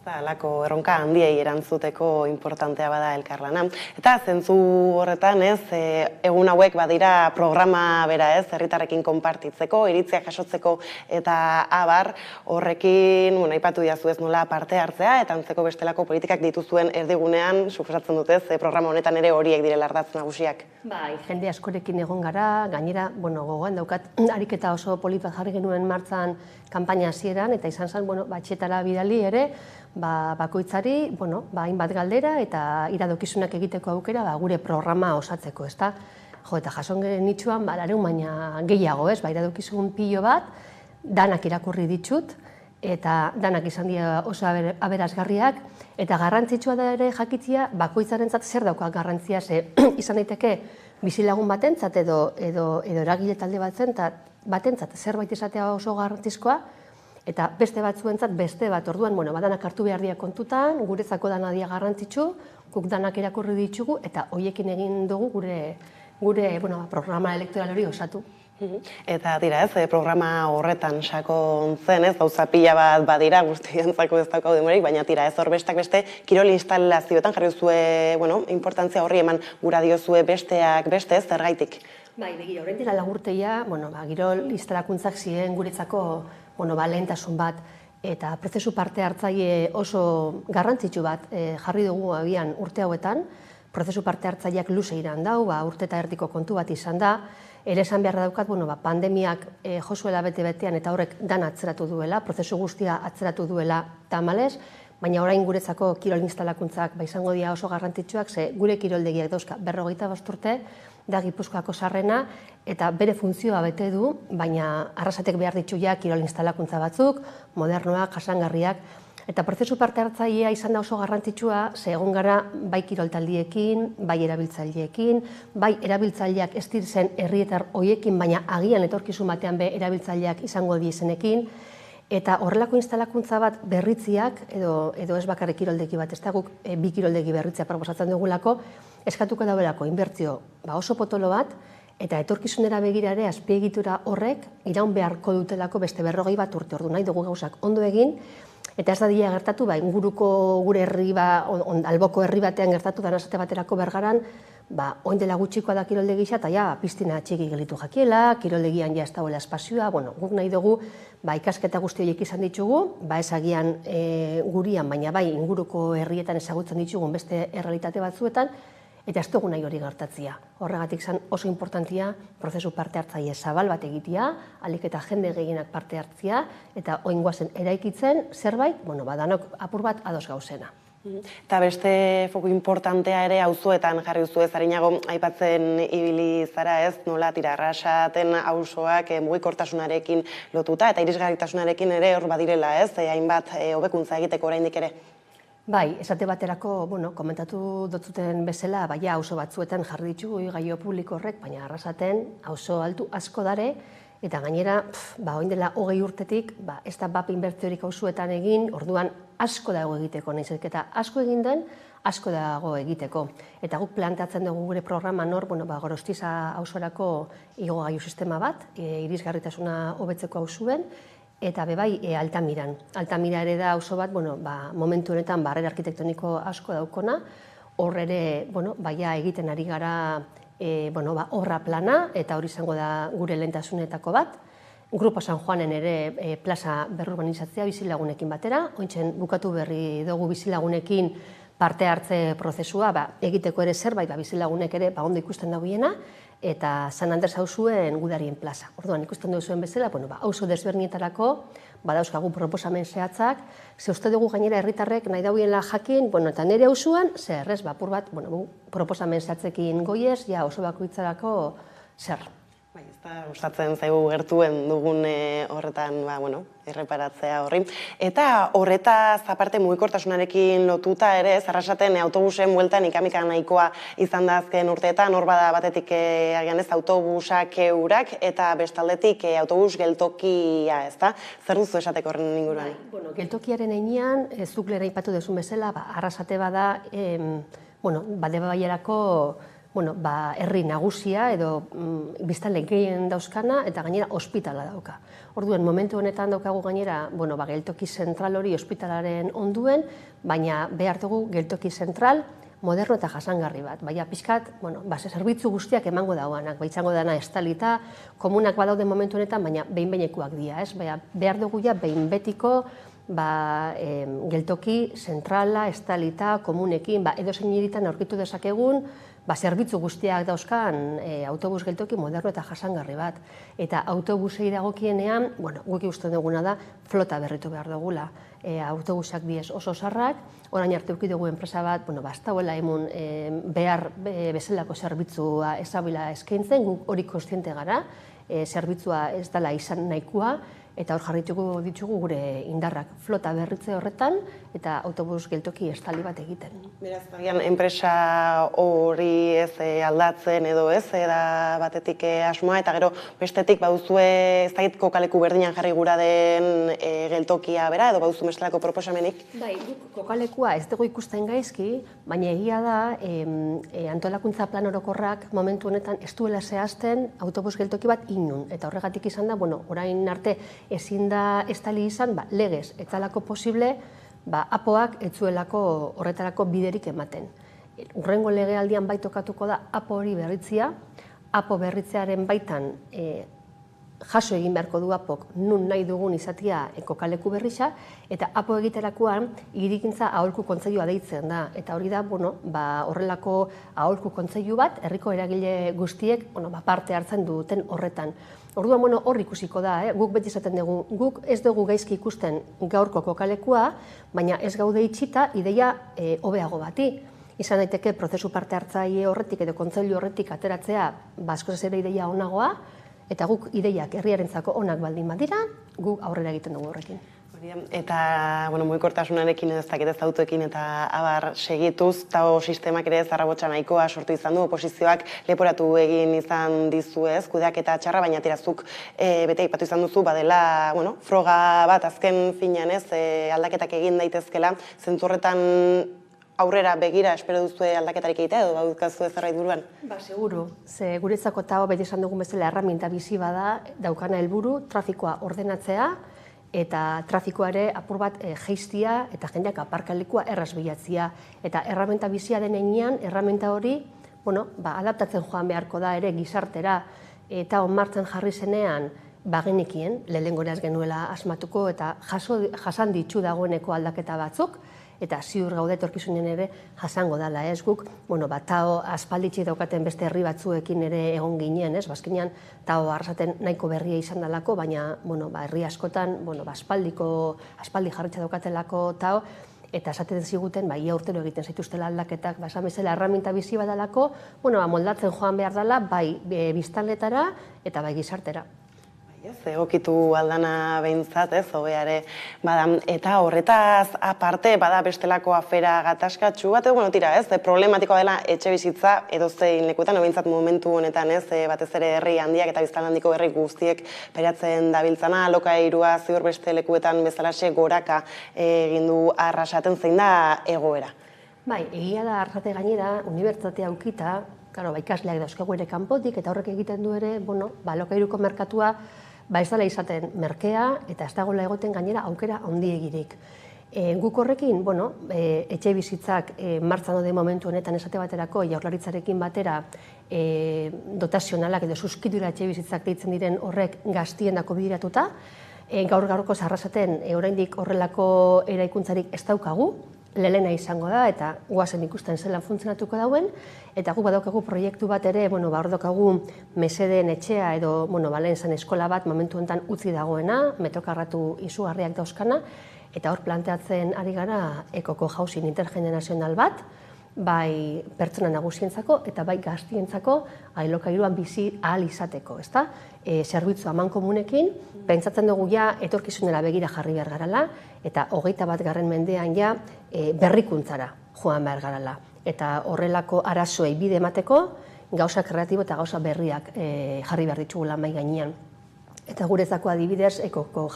Alako erronka handiei erantzuteko importantea bada elkarlana. Eta zentzu horretan, egun hauek badira programa bera, herritarrekin konpartitzeko, iritziak jasotzeko eta abar, horrekin, aipatu diazu ez nola parte hartzea, eta antzeko bestelako politikak dituzuen erdigunean, suposatzen dutez, programa honetan ere horiek direla ardatz nagusiak. Bai, jende askorekin egon gara, gainera, gogoan daukat, ariketa oso polit bat jarri genuen martzan kanpaina hasieran, eta izan zen, etxetara bidali ere, bakoitzari, hainbat galdera eta iradokizunak egiteko aukera gure programa osatzeko, ezta? Eta jason geren nitsuan, lareun baina gehiago, ez? Iradokizun pilo bat, danak irakurri ditut, eta danak izan dira oso aberasgarriak, eta garrantzitsua da ere jakitzia, bakoitzarentzat zer dauka garrantzia, ze izan daiteke bizilagun batentzat edo eragile talde batentzat zerbait izatea oso garrantzizkoa, eta beste batzuentzat beste bat, orduan, danak hartu behar dira kontutan, guretzako dana dia garrantzitsu, guk danak irakurri ditugu, eta hoiekin egin dugu gure programa elektoral hori osatu. Eta dira programa horretan sakontzen, gauza pila bat badira, guztientzako ez daukau demorik, baina tira hor bestak beste, kirol instalazioetan jarri duzue, importantzia horri eman gura diozue besteak beste, zergaitik? Bai, begira, horrein dira lagurteia, kirol instalakuntzak ziren guretzako lehentasun bat, eta prozesu parte hartzaile oso garrantzitsu bat jarri dugu abian urte hauetan, prozesu parte hartzaileak luze iran dau, urte eta erdiko kontu bat izan da, ere esan beharra daukat, pandemiak josuela bete-betean eta horrek dan atzeratu duela, prozesu guztia atzeratu duela tamalez, baina orain guretzako kirol instalakuntzak izango dira oso garrantzitsuak, ze gure kiroldegiak dauzka 45 urte, da Gipuzkoako sarrena, eta bere funtzioa bete du, baina arrasatek behar ditu ja kirol instalakuntza batzuk, modernoak, jasangarriak, eta prozesu parte hartzailea izan da oso garrantzitsua, ze egon gara bai kiroltaldiekin, bai erabiltzaileekin, bai erabiltzaileak ez dirzen herrietar hoiekin, baina agian etorkizun batean be erabiltzaileak izango diezenekin, eta horrelako instalakuntza bat berritziak, edo ez bakarrik kiroldegi bat, ez da guk bi kiroldegi berritzea proposatzen dugulako, eskatuko daudelako inbertzio oso potolo bat, eta etorkizunera begirare azpiegitura horrek iraun beharko dutelako beste 40 bat urte, ordu nahi dugu gauzak ondo egin, eta ez da dira gertatu, inguruko gure herri, alboko herri batean gertatu da esate baterako Bergaran, oin dela gutxikoa da kiroldegi eta piztina txiki gelitu jakiela, kiroldegian ez dagoela espazioa, guk nahi dugu ikasketa guzti horiek izan ditugu, ez agian gurian, baina inguruko herrietan ezagutzen ditugun beste errealitate batzuetan, eta ez dugu nahi hori gertatzia. Horregatik zen oso importantia prozesu parte hartzaile zabal bat egitea, alik eta jende gehienak parte hartzia, eta oin guazen eraikitzen zerbait, danok apur bat ados gauzena. Eta beste foku importantea ere auzoetan jarri duzu ez, arinago aipatzen ibili zara ez, nola tira Arrasaten auzoak mugikortasunarekin lotuta, eta irisgarritasunarekin ere hor badirela ez, hainbat hobekuntza egiteko oraindik ere. Bai, esate baterako, komentatu dotzuten bezala, auzo batzuetan jarri ditugu gaio publiko horrek, baina Arrasaten auzo altu asko dare, eta gainera, oin dela 20 urtetik, ez da BAP inbertziorik auzoetan egin, orduan asko dago egiteko, nahiz eta asko egin den, asko dago egiteko. Eta guk planteatzen dugu gure programan hor, Gorostiza auzorako igogailu sistema bat, irisgarritasuna hobetzeko auzuen, eta bebai Altamiran. Altamira ere da auzo bat, momentu honetan barrera arkitektoniko asko daukona, hor ere, egiten ari gara obra plana, eta hori izango da gure lehentasunetako bat. Grupo San Juanen ere plaza berrurbanizatzea bizilagunekin batera, ointzen bukatu berri dugu bizilagunekin parte hartze prozesua, egiteko ere zerbait bizilagunek ere ondo ikusten dagoiena, eta San Andres auzuen gudarien plaza. Orduan ikusten duzuen bezala, auzo desberdinetarako badauzkagu proposamen zehatzak, ze uste dugu gainera herritarrek nahi dauiela jakin, eta nire auzuan, ze errez, apur bat, proposamen zehatzekin goiez, oso bakoitzarako zer. Gustatzen zaigu gertuen dugun horretan, erreparatzea horri. Eta horretaz aparte mugikortasunarekin lotuta ere, Arrasaten autobusen bueltan ikamika nahikoa izan da azken urteetan, hor bada batetik agian ez autobusak eurak, eta bestaldetik autobus geltokia, ez da? Zer duzu esateko horren inguruan? Geltokiaren einean, zuk lera ipatu duzun bezala, Arrasate bada, bade baierako herri nagusia edo biztanle gehien dauzkana eta gainera ospitala dauka. Orduan, momentu honetan daukagu gainera, geltoki zentral hori ospitalaren onduen, baina behar dugu geltoki zentral moderno eta jasangarri bat. Baina pixkat, zerbitzu guztiak emango dauanak, izango dana estalita, komunak badaude momentu honetan, baina behin-behinekuak dira, ez? Behar dugu ja behin betiko geltoki zentrala, estalita, komunekin, edo zein hiritan aurkitu dezakegun, zerbitzu guztiak dauzkan autobus geltoki moderno eta jasangarri bat. Eta autobusei dagokienean, guk ikusten duguna da, flota berritu behar dugula. Autobusak diez oso zarrak, orain arte uki dugu enpresa bat, ez dauela emun behar bezalako zerbitzua ezabila eskaintzen, guk hori kontziente gara, zerbitzua ez dela izan nahikoa, eta hor jarrituko ditugu gure indarrak flota berritze horretan eta autobus geltoki estali bat egiten. Beraz, enpresa hori ez aldatzen edo ez, da batetik asmoa, eta gero bestetik baduzue ez dakit kokaleku berdinan jarri gura den geltokia bera, edo baduzu mestelako proposamenik? Bai, kokalekua ez dugu ikusten gaizki, baina egia da antolakuntza plan orokorrak momentu honetan ez duela zehazten autobus geltoki bat inun, eta horregatik izan da, orain arte ezin da estali izan, legez, etzalako posible, apoak etzuelako horretarako biderik ematen. Urrengo legealdian baitokatuko da apo hori berritzia, apo berritzearen baitan jaso egin beharko du apok nun nahi dugun izatea kokaleku berrisa, eta apo egiterakoan hirigintza aholku kontseilua deitzen da. Eta hori da, horrelako aholku kontseilu bat, herriko eragile guztiek parte hartzen duten horretan. Orduan, hor ikusiko da, guk beti esaten dugu, guk ez dugu gaizki ikusten gaurko kokalekua, baina ez gaude itxita ideia hobeago bati. Izan daiteke prozesu parte hartzaile horretik edo kontseilu horretik ateratzea askoz ere ideia onagoa, eta guk ideiak herriarentzako onak baldin badira, guk aurrera egiten dugu horrekin. Eta, mugikortasunarekin ez dakit ez autoekin eta abar segituz, tao sistemak ere zarrabotsa nahikoa sortu izan du, oposizioak leporatu egin izan dizu ez, kudeak eta txarra, baina tirazuk bete aipatu izan duzu, badela, froga bat azken finean ez, aldaketak egin daitezkela, zentzu horretan aurrera begira espero duzue aldaketarik egitea edo baduzkazu zerbait buruan? Seguru. Guretzako tao beti esan dugun bezala erraminta bizi bada daukana helburu trafikoa ordenatzea eta trafikoa ere apur bat jeistia eta jendeak aparkalekua erraz bilatzia. Eta erraminta bizia den heinean, erraminta hori adaptatzen joan beharko da ere gizartera eta onmartzen jarri zenean bagenekien, lehenengoraz genuela asmatuko eta jasan ditu dagoeneko aldaketa batzuk, eta ziur gaude etorkizunen ere jasango dela, ez guk, tao aspalditxik daukaten beste herri batzuekin ere egon ginen, ez, bazkenean tao arrasaten nahiko berria izan dalako, baina, herri askotan, aspaldi jarritza daukatelako tao, eta esaten ziguten, ia urtero egiten zaituztela aldaketak, esan bezala erraminta bizi badalako, moldatzen joan behar dela, bai biztanletara eta bai gizartera. Egokitu aldana behintzat, ez, hobeare, eta horretaz aparte, bada bestelako afera gatazkatsu bat, tira, ez, problematikoa dela etxe bizitza edozein lekuetan, behintzat momentu honetan, ez, batez ere herri handiak eta biztan handiko herri guztiek peratzen dabiltzana, alokairua ziur beste lekuetan bezalaxe goraka egin du arrasaten zein da egoera. Bai, egia da arrasate gainera, unibertsitatea aukita, ikasleak dauzkagu ere kanpotik, eta horrek egiten du ere, alokairuko merkatua, ez dela izaten merkea eta ez dagoela egoten gainera aukera handiegirik. Guk horrekin, etxe bizitzak martxan daude momentu honetan esate baterako Jaurlaritzarekin batera dotazionalak edo suskidura etxe bizitzak deitzen diren horrek gaztiendako bidiratuta, gaur-gaurko zarrasaten oraindik horrelako eraikuntzarik ez daukagu, lehena izango da eta guazen ikusten zelan funtzionatuko dauen, eta guk badaukagu proiektu bat ere, hor daukagu mesedeen etxea edo lehen zen eskola bat momentu honetan utzi dagoena, metrokarratu izugarriak dauzkana, eta hor planteatzen ari gara ekoko housing intergenerazional bat, bai pertsona nagusientzako eta bai gaztientzako alokairuan bizi ahal izateko, ezta? Zerbitzu amankomunekin, pentsatzen dugu ja etorkizunera begira jarri behar garala, eta 21. mendean ja berrikuntzara joan behar garala. Eta horrelako arazoei bide emateko, gauza kreatibo eta gauza berriak jarri behar ditugula mahai gainean. Eta guretzako adibidez,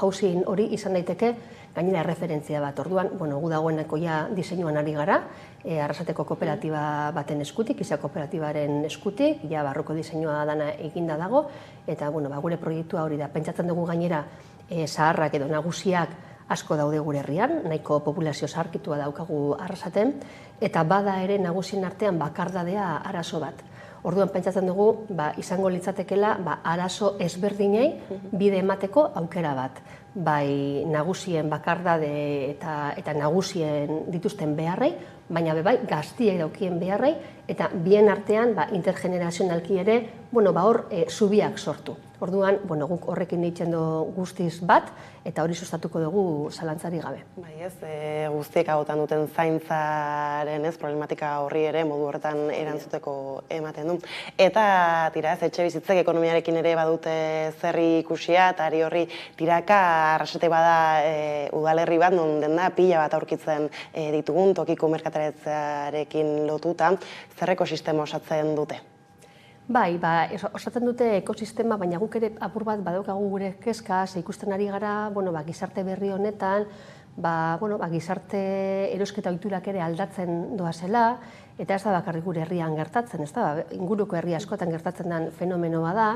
housing hori izan daiteke gainera referentzia bat. Orduan, gu dagoeneko ja diseinuan ari gara, Arrasateko kooperatiba baten eskutik, Izia kooperatibaren eskutik, ja barruko diseinua dana eginda dago, eta gure proiektua hori da. Pentsatzen dugu gainera zaharrak edo nagusiak asko daude gure herrian, nahiko populazio zaharkitua daukagu Arrasaten, eta bada ere nagusien artean bakardadea arazo bat. Orduan pentsatzen dugu izango litzatekela arazo ezberdinei bide emateko aukera bat. Bai nagusien bakardade eta nagusien dituzten beharrei, baina bai gaztiek daukien beharrei, eta bien artean intergenerazionalki ere hor zubiak sortu. Orduan, guk horrekin ditzen du guztiz bat, eta hori sustatuko dugu zalantzari gabe. Bai ez, guztiek agotan duten zaintzaren problematika horri ere modu horretan erantzuteko ematen du. Eta tira ez, etxe bizitzek ekonomiarekin ere badute zerri ikusia, eta ari horri tiraka Arrasate bada udalerri bat, non den da pila bat aurkitzen ditugun, tokiko merkataritzarekin lotuta, zer ekosistema osatzen dute? Bai, osatzen dute ekosistema, baina guk ere apur bat badaukagu gure kezka, ikusten ari gara, gizarte berri honetan, gizarte erosketa ohiturak ere aldatzen doazela, eta ez da bakarrik gure herrian gertatzen, ez da, inguruko herri askotan gertatzen den fenomenoa da,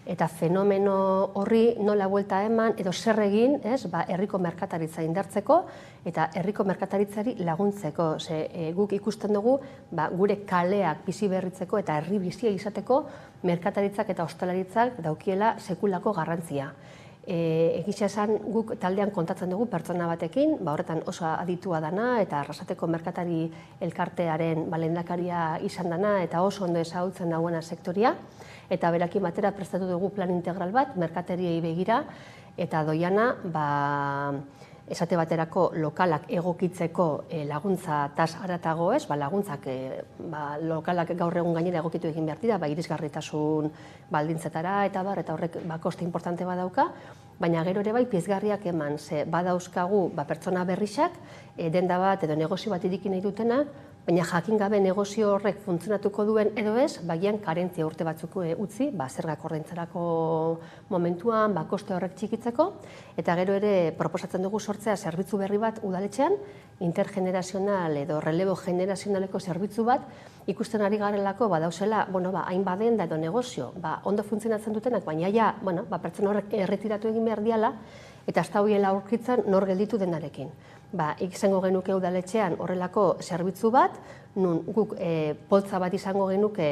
eta fenomeno horri nola buelta eman, edo zer egin, herriko merkataritza indartzeko, eta herriko merkataritzari laguntzeko. Guk ikusten dugu, gure kaleak bizi berritzeko eta herri bizia izateko, merkataritzak eta ostalaritzak daukiela sekulako garrantzia. Egitza esan guk taldean kontatzen dugu pertsona batekin, horretan oso aditua dana, eta Arrasateko merkatari elkartearen lehendakaria izan dana, eta oso ondo ezagutzen dagoena sektoria, eta berakin batera prestatu dugu plan integral bat, merkateriei begira, eta doiana, esate baterako lokalak egokitzeko laguntza tas haratago ez, laguntzak lokalak gaur egun gainera egokitu egin behar dira, irisgarritasun baldintzetara eta horrek koste importante badauka, baina gero ere bai pizgarriak eman, badauzkagu pertsona berrixak, denda bat edo negozio bat iriki nahi dutena, baina jakin gabe negozio horrek funtzionatuko duen edo ez, bagian karentzia urte batzuk utzi, zergak ordaintzarako momentuan, koste horrek txikitzeko, eta gero ere proposatzen dugu sortzea zerbitzu berri bat udaletxean, intergenerazional edo relebo generazionaleko zerbitzu bat, ikusten ari garelako badauzela, hainbat denda edo negozio, ondo funtzionatzen dutenak, baina ja, pertsona horrek erretiratu egin behar diala, eta ez da hoiela aurkitzen nor gelditu denarekin. Izango genuke udaletxean horrelako zerbitzu bat, nun guk poltza bat izango genuke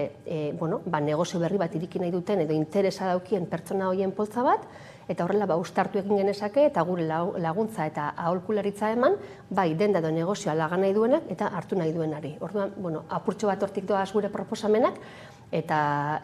negozio berri bat iriki nahi duten edo interesa daukien pertsona horien poltza bat, eta horrela ustartu egin genezake eta gure laguntza eta aholkularitza eman, bai denda edo negozioa lagan nahi duenak eta hartu nahi duenari. Orduan, apurtxo bat hortik doaz gure proposamenak, eta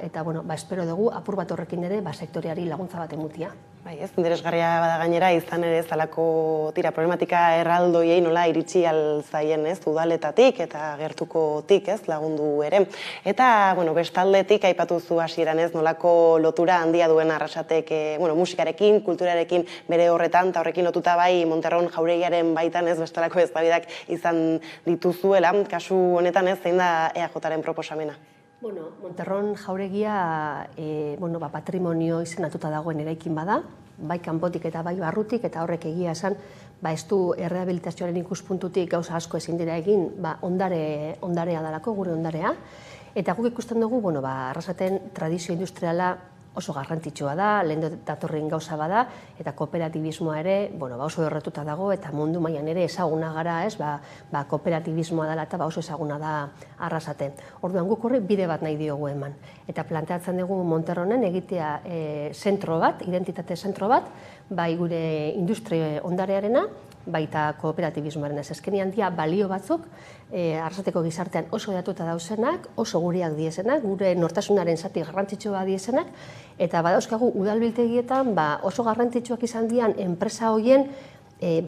espero dugu apur bat horrekin ere sektoreari laguntza bat emutia. Bai, ez, interesgarria bada gainera, izan ere zalako problematika erraldoiei nola iritsi alzaien udaletatik eta gertukotik lagundu ere. Eta, bestaldetik aipatu zu hasieran nolako lotura handia duen Arrasatek musikarekin, kulturarekin bere horretan, eta horrekin lotuta bai Monterron jauregiaren baitan bestelako eztabaidak izan dituzuela, kasu honetan zein da EAJaren proposamena? Monterron jauregia patrimonio izendatuta dagoen eraikin bada, bai kanpotik eta bai barrutik, eta horrek egia esan, ez du errehabilitazioaren ikuspuntutik gauza asko ezin dira egin, ondarea dalako, gure ondarea, eta guk ikusten dugu, Arrasaten tradizio industriala oso garrantzitsua da, lehen datorren gauza bada, eta kooperatibismoa ere oso erretuta dago, eta mundu mailan ere ezaguna gara, kooperatibismoa dela eta oso ezaguna da Arrasaten. Orduan guk horri bide bat nahi diogu eman. Eta planteatzen dugu Monterronen egitea zentro bat, identitate zentro bat, bai gure industria ondarearena, baita kooperatibismoaren ez. Ezkenian dia balio batzuk, Arrasateko gizartean oso datuta dauzenak, oso gureak diezenak, gure nortasunaren zati garrantzitsua diezenak, eta badauzkagu udalbiltegietan oso garrantzitsuak izan dian enpresa horien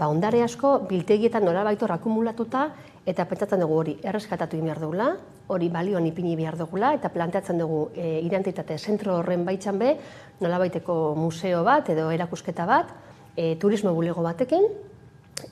ondare asko biltegietan norabaitor akumulatuta, eta pentsatzen dugu hori erreskatatu behar dugula, hori balioan ipini behar dugula, eta planteatzen dugu identitate zentro horren baitzan be, nolabaiteko museo bat edo erakusketa bat, turismo bulego batekin,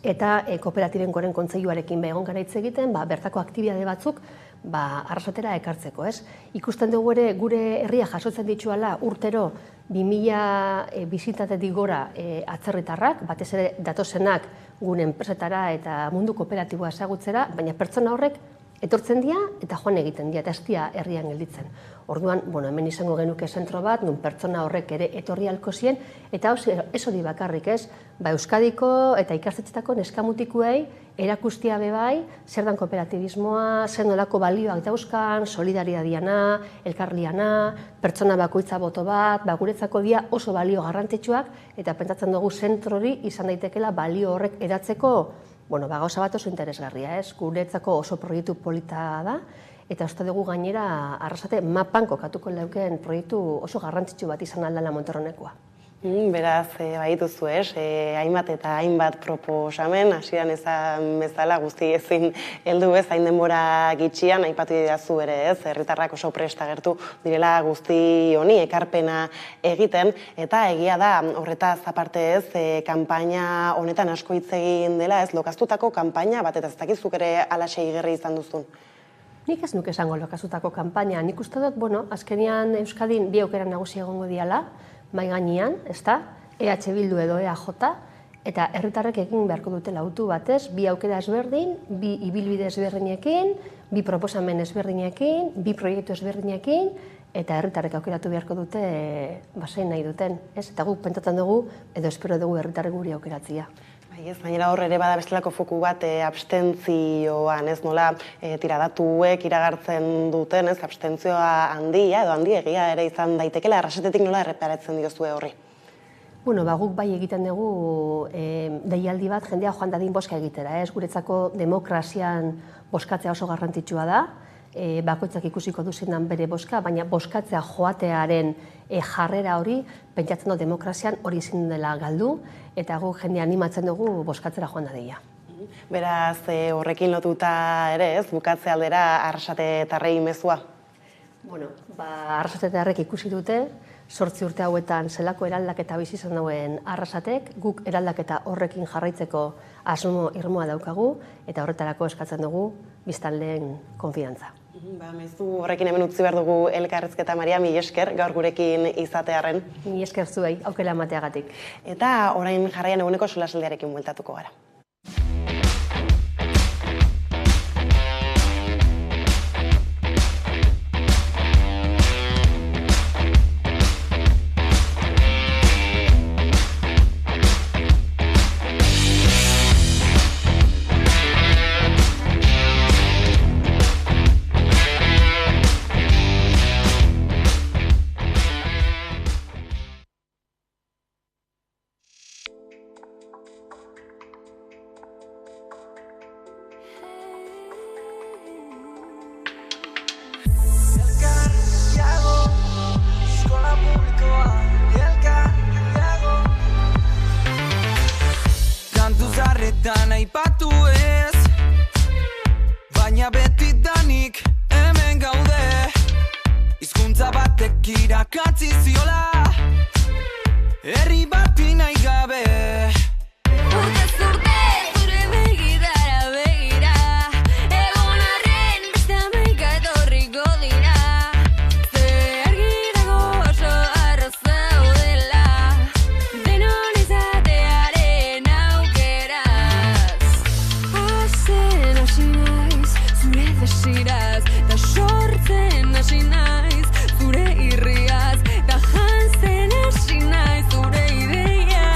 eta kooperatiben goren kontseiluarekin egon gara hitz egiten, bertako aktibitate batzuk Arrasatera ekartzeko, ez? Ikusten dugu ere gure herria jasotzen dituala urtero 2000 bizitatetik gora atzerritarrak, batez ere datozenak gure enpresetara eta mundu kooperatiboa ezagutzera, baina pertsona horrek etortzen dira eta joan egiten dira, eta ez dira herrian gelditzen. Orduan, hemen izango genuke zentro bat, nun pertsona horrek ere etorri ahalko zien, eta ez hori bakarrik ez, Euskadiko eta ikastetxetako neskamutikuei erakustia bebai, zer dan kooperatibismoa, zer nolako balioak dauzkan, solidaritateana, elkarliana, pertsona bakoitza boto bat, guretzako dira oso balio garrantzitsuak, eta pentsatzen dugu zentro hori izan daitekela balio horrek eratzeko, gauza bat oso interesgarria, ez? Guretzako oso proiektu polita da, eta uste dugu gainera Arrasate mapan kokatuko leuken proiektu oso garrantzitsu bat izan aldala Monterronekoa. Beraz, badituzu hainbat eta hainbat proposamen, hasieran ezan bezala guzti ezin heldu ez, hain denbora gitxian, aipatu didazu ere ez, herritarrak oso presta agertu direla guzti honi ekarpena egiten, eta egia da horretaz aparte ez, kanpaina honetan asko hitz egin dela ez, lokaztutako kanpaina bat, eta ez dakizuk ere alaxe igerri izan duzun. Nik ez nuke esango lokaztutako kanpaina, nik uste dut, azkenean Euskadin bi aukera nagusi egongo diala, mai gainean, EH Bildu edo EAJ, eta herritarrek egin beharko dutela autu batez, bi aukera ezberdin, bi ibilbide ezberdinekin, bi proposamen ezberdinekin, bi proiektu ezberdinekin, eta herritarrek aukeratu beharko dute zein nahi duten. Eta guk pentsatzen dugu, edo espero dugu herritarrek guri aukeratzea. Gainera hor ere bada bestelako foku bat abstentzioan, ez nola tiradatuek iragartzen duten, ez abstentzioa handia edo handiegia ere izan daitekela, Arrasatetik nola erreparatzen diozue horri? Guk bai egiten dugu deialdi bat jendea joan dadin boska egitera, ez guretzako demokrazian boskatzea oso garrantzitsua da, bakoitzak ikusiko duzenan bere boska, baina boskatzea joatearen jarrera hori, pentsatzen du demokrazian hori ezin dela galdu, eta guk jendea animatzen dugu boskatzera joan dadila. Beraz, horrekin lotuta ere ez, bukatze aldera arrasatetarrei mezua? Arrasatetarrek ikusi dute, 8 urte hauetan zelako eraldaketa bizi izan dauen Arrasatek, guk eraldaketa horrekin jarraitzeko asmo irmoa daukagu, eta horretarako eskatzen dugu biztanleen konfidantza. Mezu horrekin hemen utzi behar dugu elkarrizketa, Maria, mila esker gaur gurekin izatearren. Mila esker zuei, aukera emateagatik. Eta orain jarraian eguneko solasaldiarekin bueltatuko gara. Aipatu ez, baina beti danik hemen gaude, hizkuntza batek irakatsi ziola, herri bati nahi gabe. Urtez urte, zure begidara begira, egon arren beste hamaika etorriko dira, ze argi dago oso harro zaudela, denon izatearen aukera. Hasi naiz, zure desiraz, ta sortzen hasi naiz, zure irriaz, ta jantzen hasi naiz, zure ideia.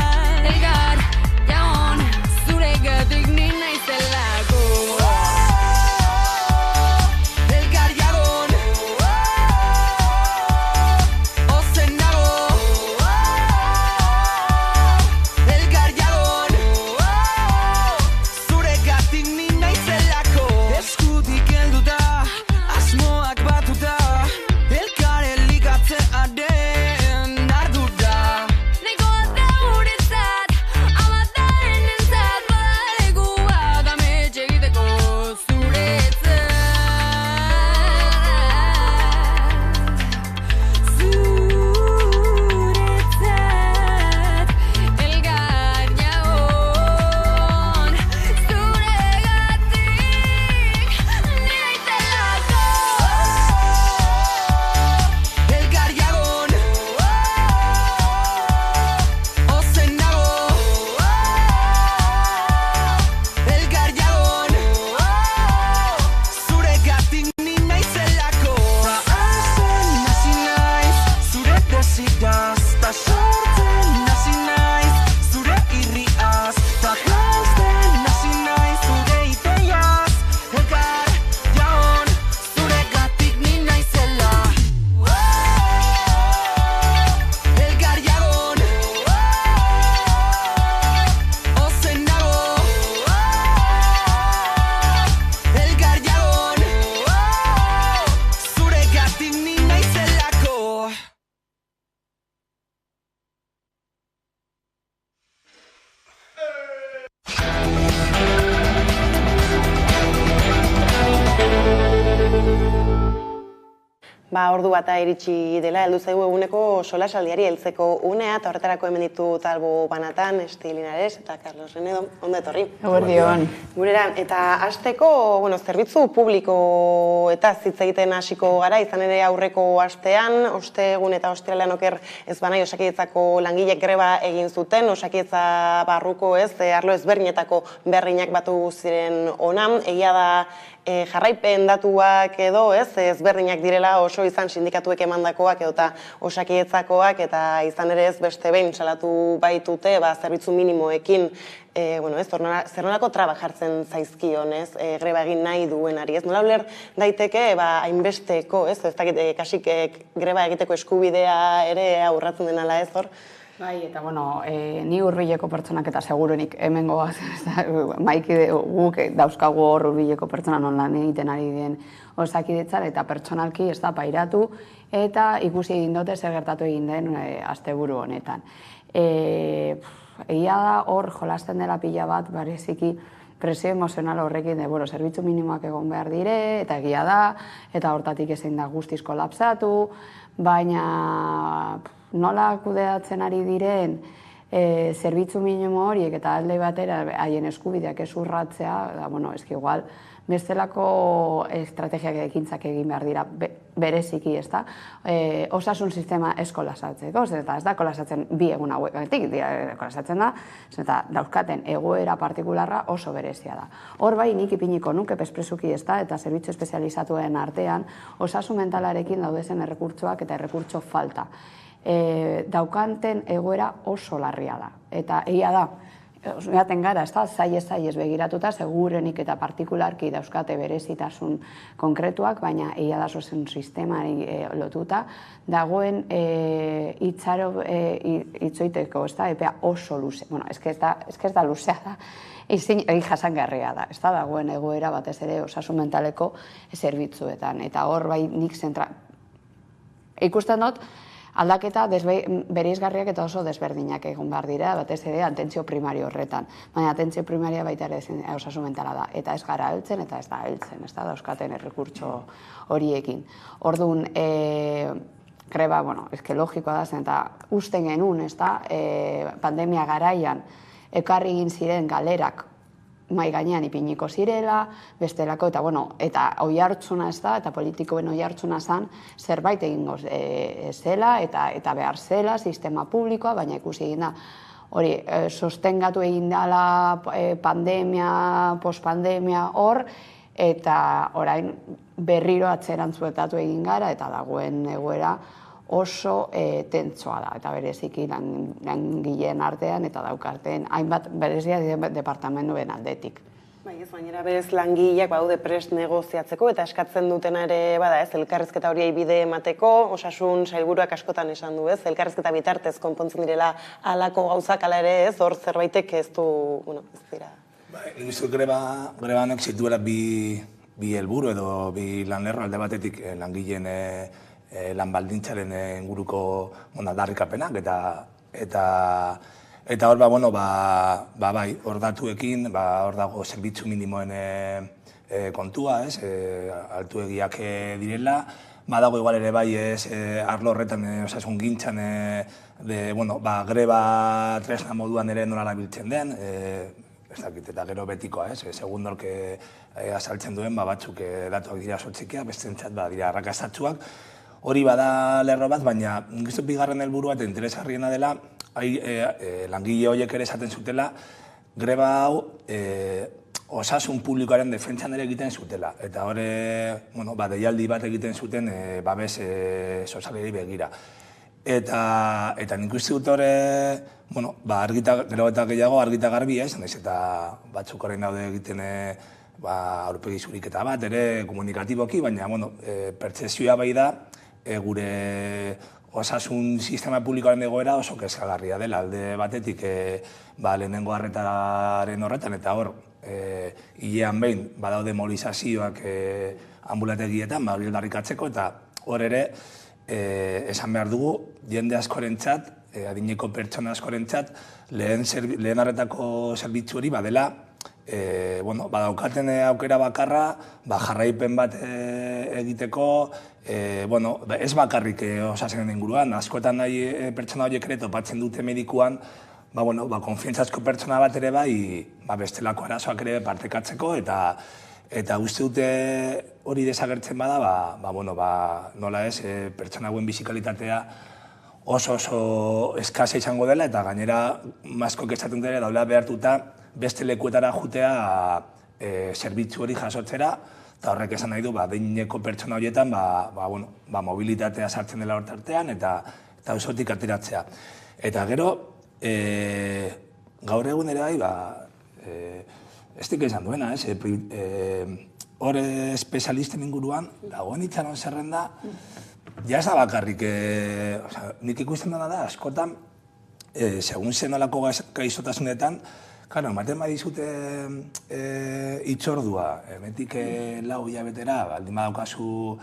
Ordu bata iritsi dela, heldu zaigu eguneko solasaldiari heltzeko unea, eta horretarako hemen ditut Albo Banatan, Esti Linares eta Carlos Renedo, ondo etorri. Eguerdion. Gurera, eta hasteko, zerbitzu publiko eta hitz egiten hasiko gara, izan ere aurreko astean, ostegun eta ostiralean oker ez banai Osakidetzako langilek greba egin zuten, Osakidetza barruko arlo ezberdinetako berrinak batu ziren onan, egia da jarraipen datuak edo ezberdinak direla oso izan sindikatuek emandakoak edo eta Osakidetzakoak eta izan ere ez beste behin salatu baitute zerbitzu minimoekin zer nolako traba jartzen zaizkion, greba egin nahi duenari. Nola uler daiteke hainbesteko, ez dakit kasik greba egiteko eskubidea ere aurratzen denala ez hor? Bai, eta ni hurbileko pertsonak eta seguruenik hemengo maikide guk dauzkagu hor hurbileko pertsona non lan egiten ari den Osakidetzan eta pertsonalki ez da pairatu eta ikusi egin dute zer gertatu egin den asteburu honetan. Egia da hor jolasten dela pila bat bereziki presio emozional horrekin zerbitzu minimoak egon behar dire eta egia da eta hortatik ezin da guztiz kolapsatu, baina nola kudeatzen ari diren zerbitzu minimo horiek eta alde batera haien eskubideak ez urratzea, igual bestelako estrategiak ekintzak egin behar dira bereziki, ez da? Osasun sistema ez kolasatzeko, eta ez da kolasatzen bi egun hauetik, kolasatzen da, eta dauzkaten egoera partikularra oso berezia da. Hor bai nik ipiniko nuke pespresuki ez da, eta zerbitzu espezializatuen artean, osasun mentalarekin daudezen errekurtsoak eta errekurtso falta. Daukanten egoera oso larria da, eta egia da, Eaten gara, ez da, zaiez begiratuta, segurenik eta partikularki dauzkate berezitasun konkretuak, baina egia da zozen sistemari lotuta, dagoen itzoiteko, ez da, epea oso luze. Ez da luzea da, egin jasangarria da, ez da, dagoen egoera batez ere osasun mentaleko zerbitzuetan. Eta hor bai nik ikusten dut, aldaketa bereizgarriak eta oso desberdinak egon behar dira, batez ere atentzio primario horretan. Baina atentzio primaria baita ere osasun mentala da. Eta ez gara heltzen eta ez da heltzen, ez da dauzkaten errekurtso horiekin. Orduan, greba, logikoa da zen, eta usten genuen, ez da, pandemia garaian ekarri egin ziren galerak mai gainean ipiniko zirela, bestelako, eta oi hartzuna ez da, eta politikoen oi hartzuna zen, zerbait egingo zela, eta behar zela, sistema publikoa, baina ikusi egin da, hori, sostengatu egin dela pandemia, postpandemia hor, eta orain berriro atzerantzuetatu egin gara, eta dagoen egoera oso tentsoa da, eta bereziki langileen artean eta daukarten hainbat berezia departamentuen aldetik. Baina berez langileak badaude prest negoziatzeko eta eskatzen dutena ere bada ez, elkarrizketa horiei bide emateko, osasun sailburuak askotan esan du ez, elkarrizketa bitartez konpontzen direla halako gauzak ala ere ez, hor zerbaitek ez du, ez dira. Nik uste greba honek zituela bi helburu edo bi lanlerro alde batetik langileen lan baldintzaren inguruko aldarrikapenak eta hor bai, hor datuekin, hor dago zerbitzu minimoen kontua, altuegiak direla, badago igual ere bai arlo horretan osasun gintzan greba tresna moduan ere nola erabiltzen den, ez dakit, eta gero betikoa, segun nork azaltzen duen, batzuk datuak dira sotzikia, bestentzat dira arrakastatsuak. Hori bada lerro bat, baina giztu bigarren helburua eta interesgarriena dela, langile horiek ere esaten zutela, greba hau osasun publikoaren defentsan ere egiten zutela. Eta hori, deialdi bat egiten zuten babes sozialari begira. Eta nik uste dut hori, gero eta gehiago argita garbi ez, eta batzuk horrein daude egiten aurpegi zuriketa bat, ere komunikatiboki, baina pertsezioa bai da, gure osasun sistema publikoaren egoera oso kezkagarria dela, alde batetik lehenengo arretaren horretan, eta hor, hilean behin, badaude mobilizazioak ambulategietan, hori aldarrikatzeko, eta hor ere, esan behar dugu, jende askorentzat, adineko pertsona askorentzat, lehen arretako zerbitzu hori badela badaukaten aukera bakarra, jarraipen bat egiteko, ez bakarrik osasunen inguruan, askotan nahi pertsona horiek ere topatzen dute medikuan, konfiantzazko pertsona bat ere bestelako arazoak ere partekatzeko, eta uste dute hori desagertzen bada, nola ez, pertsona hauen bizikalitatea oso eskasa izango dela, eta gainera maskok esaten dira daula behartuta beste lekuetara jutea zerbitzu hori jasotzera, eta horrek esan nahi du, deineko pertsona horietan mobilitatea sartzen dela hortartean, eta auzotik ateratzea. Eta gero, gaur egun ere ez dik esan duena, hor espezialisten inguruan, dagoen itxaron zerrenda, ja ez da bakarrik, nik ikusten dena da, askotan, segun zen olako gaixotasunetan, ematen badizute itxordua, emetik lau hilabetera, baldin badaukazu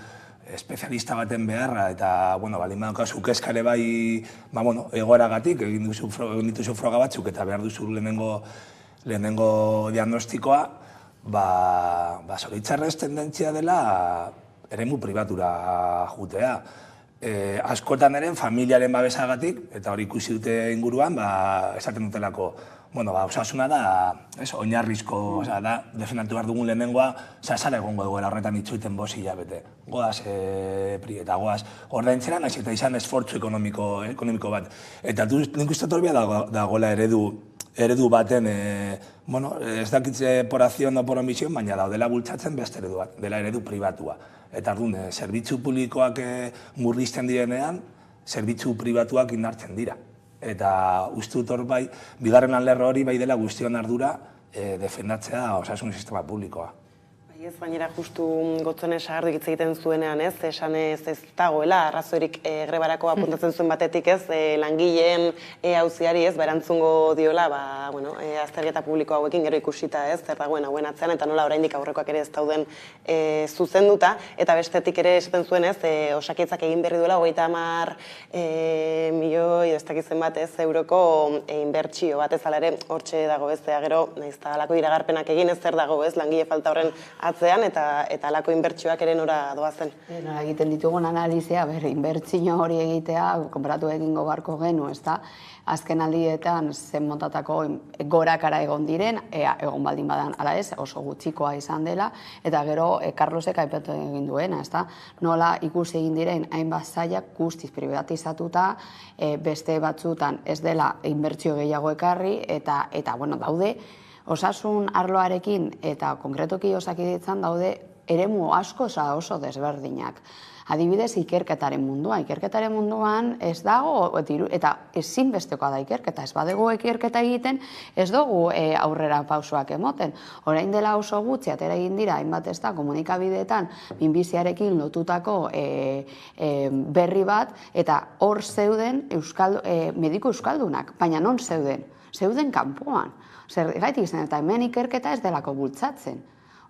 espezialista baten beharra, eta baldin badaukazu kezkare egoeragatik, egin dituzu froga batzuk, eta behar duzu lehenengo diagnostikoa, zoritzarrez tendentzia dela eremu pribatura jutea. Askotan ere, familiaren babesagatik, eta hori ikusi dute inguruan, esaten dutelako, osasuna da, oinarrizko, da, defendatu behar dugun lehenengoa, zara egongo egoera horretan itxuiten 5 hilabete. Goaz, eta goaz, ordaintzera, nahiz eta izan esfortzu ekonomiko bat. Eta nik uste torbia dagoela eredu baten, ez dakitze por acción o por omisión, baina daudela bultzatzen beste eredu bat, dela eredu pribatua. Eta ardun, zerbitzu publikoak murrizten direnean, zerbitzu pribatuak indartzen dira. Eta uste dut hor bigarren lerro hori bai dela guztion ardura defendatzea osasun sistema publikoa. Ez gainera justu Gotzone Sagarduk hitz egiten zuenean, esan ez dagoela, arrazoirik grebarako apuntatzen zuen batetik, langileen auziari erantzungo diola, azterketa publiko hauekin gero ikusita zer dagoen hauen atzean, eta nola oraindik aurrekoak ere ez dauden zuzenduta, eta bestetik ere esaten zuen, Osakidetzak egin berri duela 30 milioi, ez dakizen bat, euroko inbertsio bat, ez ala ere hortxe dago, gero, nahiz eta alako iragarpenak egin, ez zer dago, langile falta horren atzean, eta alako inbertsioak ere nora doazen. Nora egiten ditugun analizia, inbertsio hori egitea, konparatu egingo barko genu, ez da, azken aldietan zen motatako gorakara egon diren, egon baldin badan, ala ez, oso gutxikoa izan dela, eta gero Carlosek aipatu egin duena, ez da, nola ikusi egin diren hainbat sailak guztiz privatizatuta, beste batzutan ez dela inbertsio gehiago ekarri, eta daude, osasun arloarekin eta konkretoki Osakidetzan daude eremu asko oso desberdinak. Adibidez, ikerketaren munduan ez dago, eta ezinbestekoa da ikerketa, ez badego ikerketa egiten, ez dugu aurrera pausoak emoten. Orain dela oso gutxi, atera egin dira, hainbat ez da, komunikabideetan, minbiziarekin lotutako berri bat, eta hor zeuden mediku euskaldunak, baina non zeuden? Zeuden kanpoan. Zergatik izan, eta hemen ikerketa ez delako bultzatzen.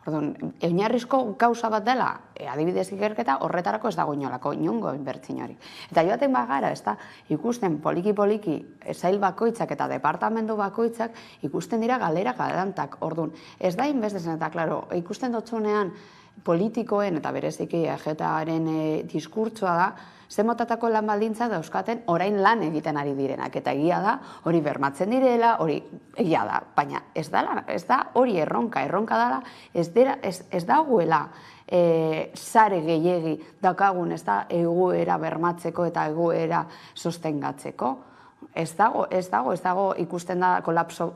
Oinarrizko gauza bat dela, adibidez ikerketa, horretarako ez dago inongo inbertsiorik. Eta joaten bagara, ez da, ikusten poliki-poliki sail bakoitzak eta departamentu bakoitzak ikusten dira galera galantak. Orduan, ez da inbestezen, eta klaro, ikusten dutzunean politikoen eta bereziki EGTaren diskurtsoa da, zen motatako lan baldintza dauzkaten orain lan egiten ari direnak. Eta egia da, hori bermatzen direla, hori egia da. Baina ez da hori erronka dela, ez dagoela sare gehiegi daukagun ez da egoera bermatzeko eta egoera sostengatzeko. Ez dago ikusten da kolapso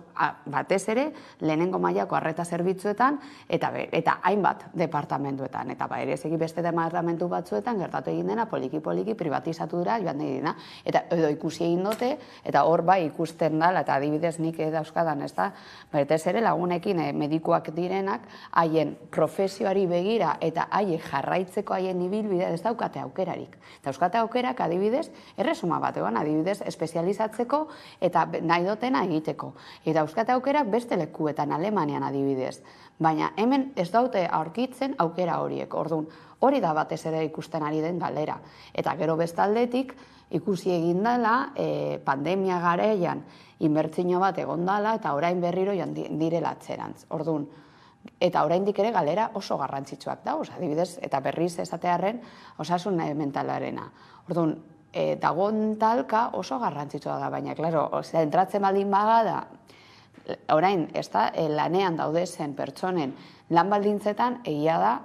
batez ere lehenengo mailako arreta zerbitzuetan eta hainbat departamentuetan. Eta bereziki beste departamentu batzuetan gertatu egin dena poliki-poliki privatizatu dira joan nahi dena. Eta edo ikusi egin dute eta hor bai ikusten dela eta adibidez nik dauzkadan ez da batez ere lagunekin medikuak direnak haien profesioari begira eta haien jarraitzeko haien ibilbidea ez daukate aukerarik. Dauzkate aukerak adibidez erresuma bat egon adibidez espezializatzeko eta nahi dutena egiteko. Eta euskate aukerak beste lekuetan Alemanian adibidez. Baina hemen ez daute aurkitzen aukera horiek. Orduan, hori da batez ere ikusten ari den galera. Eta gero bestaldetik ikusi egin dela pandemia garaian inbertsio bat egondala eta orain berriro joan direla atzerantz. Orduan, eta oraindik ere galera oso garrantzitsuak dauz, adibidez, eta berriz esatearren osasun mentalarena. Orduan, dagoen talka oso garrantzitsua da, baina, klaro, entratzen baldin bagada, orain, lanean daudezen pertsonen lan baldintzetan, egia da,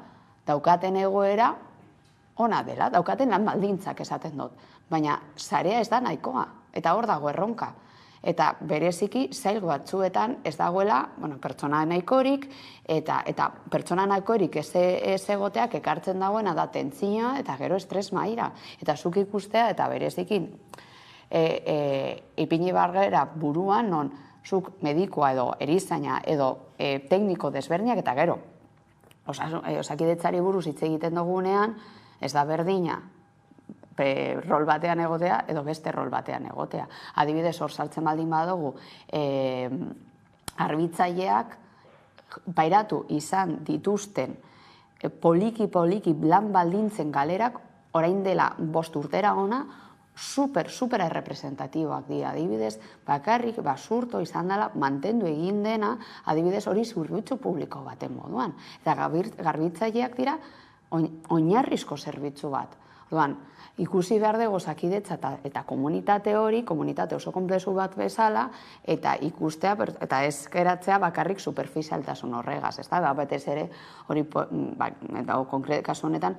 daukaten egoera ona dela, daukaten lan baldintzak esaten dut. Baina, sarea ez da nahikoa, eta hor dago erronka. Eta bereziki, zail batzuetan ez dagoela, pertsona nahikorik, eta pertsona nahikorik ez egoteak ekartzen dagoena da tentzioa, eta gero estres maila. Eta zuk ikustea, eta berezikin, ipini bargera buruan, non zuk medikoa edo erizaina edo tekniko desberdinak, eta gero, osakidetzari buruz hitz egiten dugunean, ez da berdina, rol batean egotea edo beste rol batean egotea. Adibidez, hor sartzen baldin badugu, garbitzaileak pairatu izan dituzten poliki lan baldintzen galerak orain dela 5 urtera ona super errepresentatiboak dira. Adibidez, bakarrik basurto izan dela mantendu egin dena, adibidez hori zerbitzu publiko baten moduan. Eta garbitzaileak dira oinarrizko zerbitzu bat. Orduan, ikusi behar dugu Osakidetza eta komunitate hori, komunitate oso konplexu bat bezala, eta ikustea, eta ez geratzea bakarrik superficialtasun horregaz, ez da, betez ere, hori, eta kasu honetan,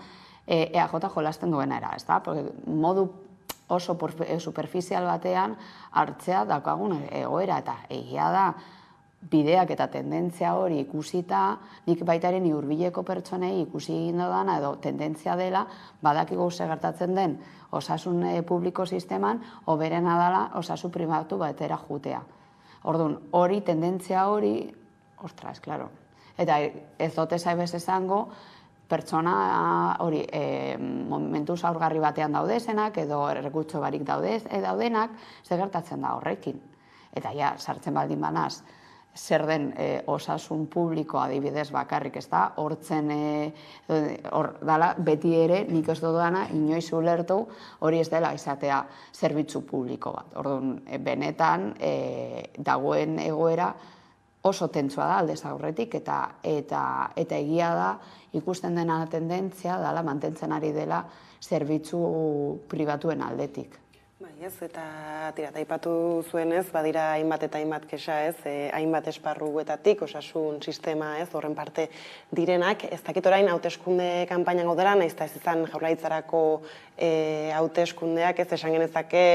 EAJ jolasten duena era, ez da, modu oso superficial batean hartzea daukagun egoera, eta egia da, bideak eta tendentzia hori ikusita, nik baitaren hurbileko pertsonei ikusi egin dudana edo tendentzia dela, badakigu ze gertatzen den osasun publiko sisteman, hoberena dela osasun pribatu batera jutea. Orduan, hori, tendentzia hori, ostras, klaro. Eta ez dut esaibez esango, pertsona hori momentu zaurgarri batean daudezenak edo errekutxo barik daudenak, ze gertatzen da horrekin. Eta ja, sartzen baldin banaz, zer den osasun publiko adibidez bakarrik, ez da, hortzen dala beti ere nik ez dudana inoiz ulertu hori ez dela izatea zerbitzu publiko bat. Orduan, benetan dagoen egoera oso tentsua da aldez aurretik eta egia da ikusten dena tendentzia dela mantentzen ari dela zerbitzu pribatuen aldetik. Bai, ez, eta aipatu zuenez, badira hainbat eta hainbat kexa, ez, hainbat esparruetatik, osasun sistema, ez, horren parte direnak, ez dakit orain hauteskunde kanpainan gaudela, nahiz eta ez izan Jaurlaritzarako hauteskundeak, ez, esan genezake,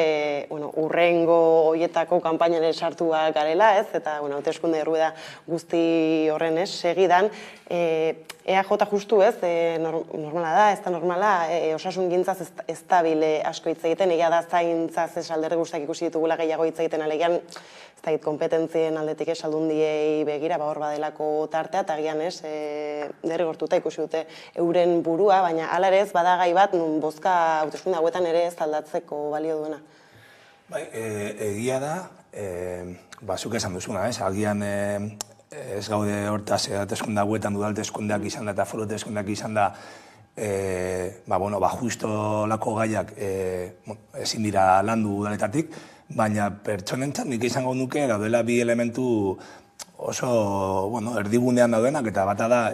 urrengo hoietako kanpainan sartuak garela, ez, eta hauteskunde errueda guzti horren, ez, segidan, EAJ justu, ez, normala da, ez da normala, osasun gintzaz ez dabile asko hitz egiten, egia da zaintzaz ez alderdi guztiak ikusi ditugula gehiago hitz egiten alegian, ez da kompetentzien aldetik ez aldundiei begira, hor badelako tartea, eta agian ez, derrigortuta ikusi dute euren burua, baina hala ere ez badagai bat, nun bozka hauteskunde hauetan ere ez aldatzeko balio duena. Bai, egia da, zuk esan duzuna, ez, agian ez gaude hortaz hauteskunde hauetan udalteskundeak izan da eta foru hauteskundeak izan da justo lako gaiak ezin dira landu udaletatik, baina pertsonentzat nik izango nuke daudela bi elementu oso erdigunean daudenak eta bata da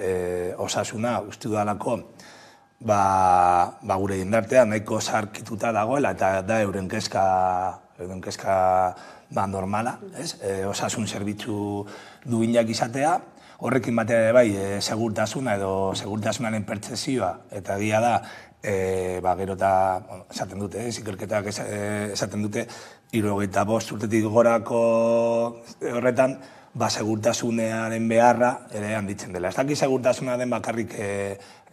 osasuna uste dudalako gure jendartean nahiko zarkituta dagoela eta da euren kezka normala, osasun zerbitzu duinak izatea, horrekin batera bai segurtasuna edo segurtasunaren pertzezioa eta egia da, gero eta esaten dute, ikerketak esaten dute, 75 urtetik gorako horretan, segurtasunearen beharra ere handitzen dela. Ez dakit segurtasuna den bakarrik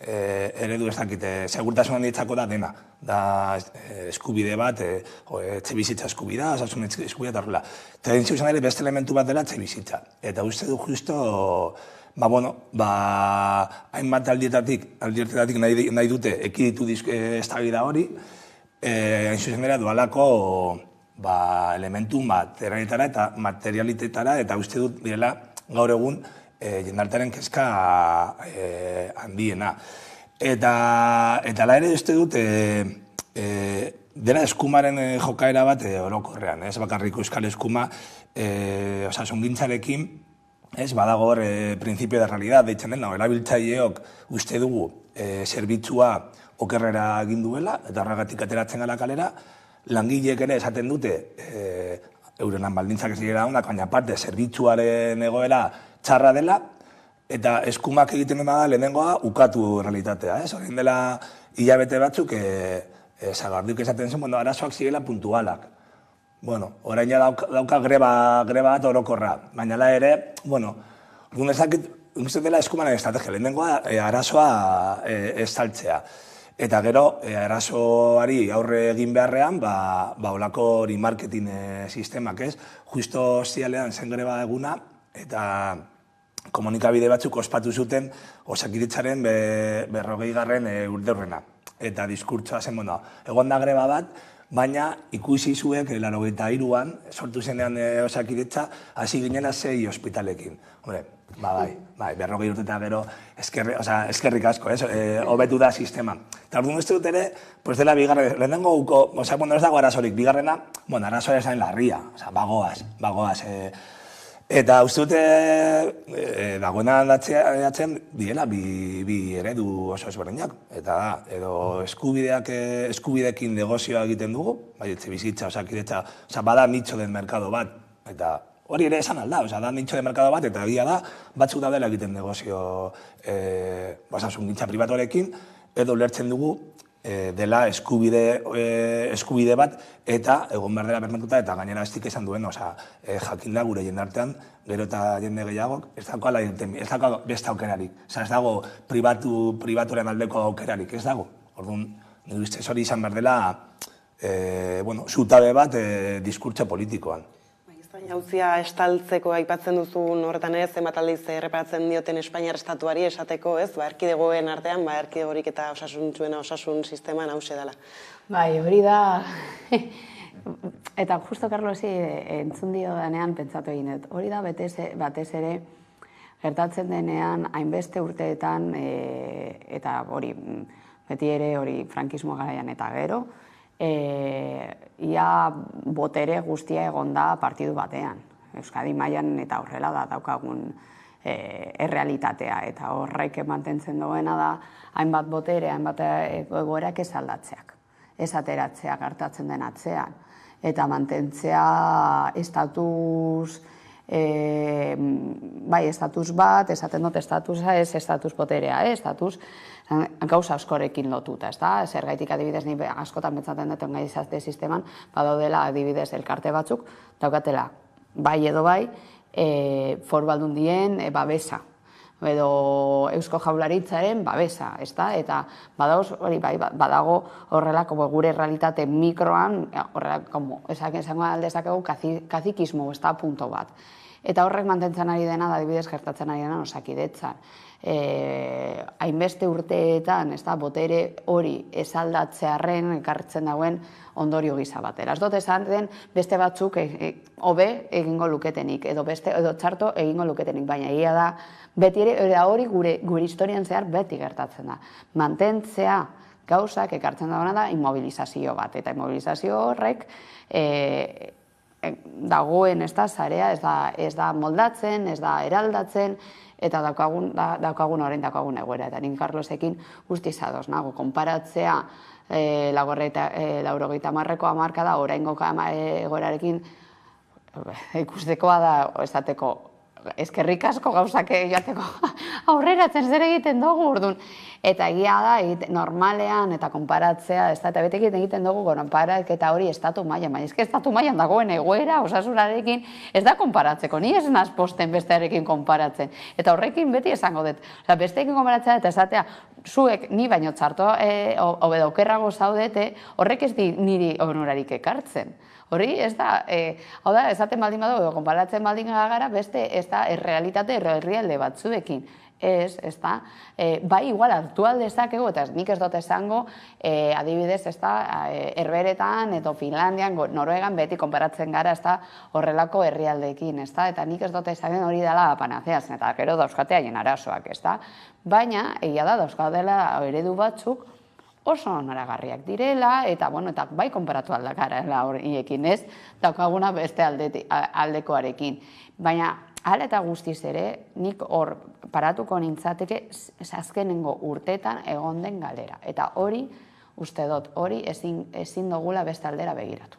eredu ez dakit, segurtasuna handitzako da dena, da eskubide bat, etxe bizitza eskubida, osasun eskubida eta horrela. Tendentzia izan ere beste elementu bat dela etxe bizitza. Eta uste du justo, hainbat aldietatik nahi dute ekiditu eztabaida hori, hain zuzen dela dualako elementu materialitetara eta uste dut direla gaur egun jendartearen kezka handiena. Eta la ere uste dut dela eskumaren jokaera bat orokorrean, ez bakarrik euskal eskuma, osasungintzarekin, ez badago hor principio de realidad, deitzen dena, erabiltzaileok uste dugu zerbitzua okerrera egin duela, eta horregatik ateratzen gara kalera, langileek ere esaten dute, euren baldintzak ez dira onak, baina parte zerbitzuaren egoera txarra dela, eta eskumak egiten dena da lehenengoa ukatu realitatea, ez? Horrein dela hilabete batzuk, Sagarduk esaten zen, arazoak zirela puntualak. Bueno, orain ja dauka greba bat orokorra, baina la ere, uste dela eskumaren estrategia, lehenengoa arazoa estaltzea. Eta gero, arazoari aurre egin beharrean, olako hori marketing sistemak, ez? Justo zialean zen greba eguna, eta komunikabide batzuk ospatu zuten Osakidetzaren 40. urteurrena. Eta diskurtsoa zen, egon da greba bat, baina ikusi zuek, 83an, sortu zenean Osakidetza, hasi ginena 6 ospitalekin. Bai, 40 urte eta gero, eskerrik asko, hobetu da sistema. Eta orduan ez dut ere, dela bigarren, lehenengo guko, ez dago arazorik, bigarrena, arazoa ez da larria, bagoaz. Eta uste dute, dagoena aldatzen direla bi eredu oso ezberdinak. Eta da, edo eskubidekin negozioa egiten dugu, bai, etxe bizitza, Osakidetza, bada nitxo den merkado bat, eta hori ere esan alda, da nitxo den merkado bat, eta egia da, batzuk daudela egiten negozio osasungintza pribatuarekin, edo lertzen dugu dela eskubide bat, eta egon behar dela bermatuta, eta gainera estik esan duen, jakin da gure jendartean, gero eta jende gehiagok, ez dago beste aukerarik. Ez dago pribatuaren aldeko aukerarik, ez dago. Orduan, nire ustez hori izan behar dela, zutabe bat diskurtso politikoan. Jauzia estaltzeko aipatzen duzun horretan ez, zenbat aldiz erreparatzen dioten Espainiar estatuari esateko, ez, erkidegoen artean, erkidegorik eta osasuntsuena osasun sisteman hause dela. Bai, hori da, eta justo Carlosi entzun dio denean pentsatu egin dut, hori da batez ere gertatzen denean hainbeste urteetan, eta hori, beti ere hori frankismo garaian eta gero, ia botere guztia egon da partidu batean. Euskadi mailan eta horrela da daukagun errealitatea. Eta horrek mantentzen duena da hainbat botere, hainbat egoerak ez aldatzeak. Ez ateratzea gertatzen den atzean. Eta mantentzea estatus bat, esaten dut estatusa, ez estatus boterea, estatus gauza askorekin lotuta, ez da? Zergaitik adibidez, ni askotan betzaten dut organizazio sisteman, badaudela adibidez elkarte batzuk, daukatela, bai edo bai, foru aldundien babesa, edo Eusko Jaurlaritzaren babesa, ez da? Eta badago horrela gure realitate mikroan, horrela, esango aldezakegu, kazikismo, ez da, punto bat. Eta horrek mantentzen ari dena, adibidez gertatzen ari dena Osakidetzan. Hainbeste urteetan, botere hori esaldatzearren ekartzen dagoen ondorio gisa batera. Ez dut esan den beste batzuk hobe egingo luketenik, edo txarto egingo luketenik, baina egia da, beti ere hori gure historian zehar beti gertatzen da. Mantentzea gauzak ekartzen dagoena da immobilizazio bat, eta immobilizazio horrek dagoen zarea ez da moldatzen, ez da eraldatzen, eta daukagun egoera. Eta nik Carlosekin guztiz ados nago, konparatzea 90ko hamarkada oraingo egoerarekin ikustekoa da, esateko, eskerrik asko gauzak jateko aurreratzen zer egiten dugu orduan. Eta egia da, normalean eta konparatzea, eta betekin egiten dugu konparaketa hori estatu mailan, baina eske estatu mailan dagoen egoera osasunarekin ez da konparatzeko, ni ez naz posten bestearekin konparatzen. Eta horrekin beti esango dut, besteekin konparatzea eta esatea, zuek ni baino txarto hobedo okerrago zaudete, horrek ez di niri onurarik ekartzen. Hori, ez da, hau da, esaten baldin badu, konparatzen baldin gara, beste, ez da, errealitate herrialde batzuekin. Ez da, bai igual hartu aldezakegu, eta nik ez dut esango, adibidez, ez da, Herberetan, edo Finlandian, Noruegan, beti konparatzen gara, ez da, horrelako herrialdeekin, ez da, eta nik ez dut esaten hori dela panaceaz, eta gero dauzkate haien arazoak, ez da. Baina, egia da, dauzkatela eredu batzuk, oso onaragarriak direla, eta bai konparatu aldakarela horiekin, ez? Daukaguna beste aldekoarekin. Baina, hala eta guztiz ere, nik hor paratuko nintzateke azkenengo urtetan egon den galera. Eta hori, uste dut, hori ezin dugula beste aldera begiratu.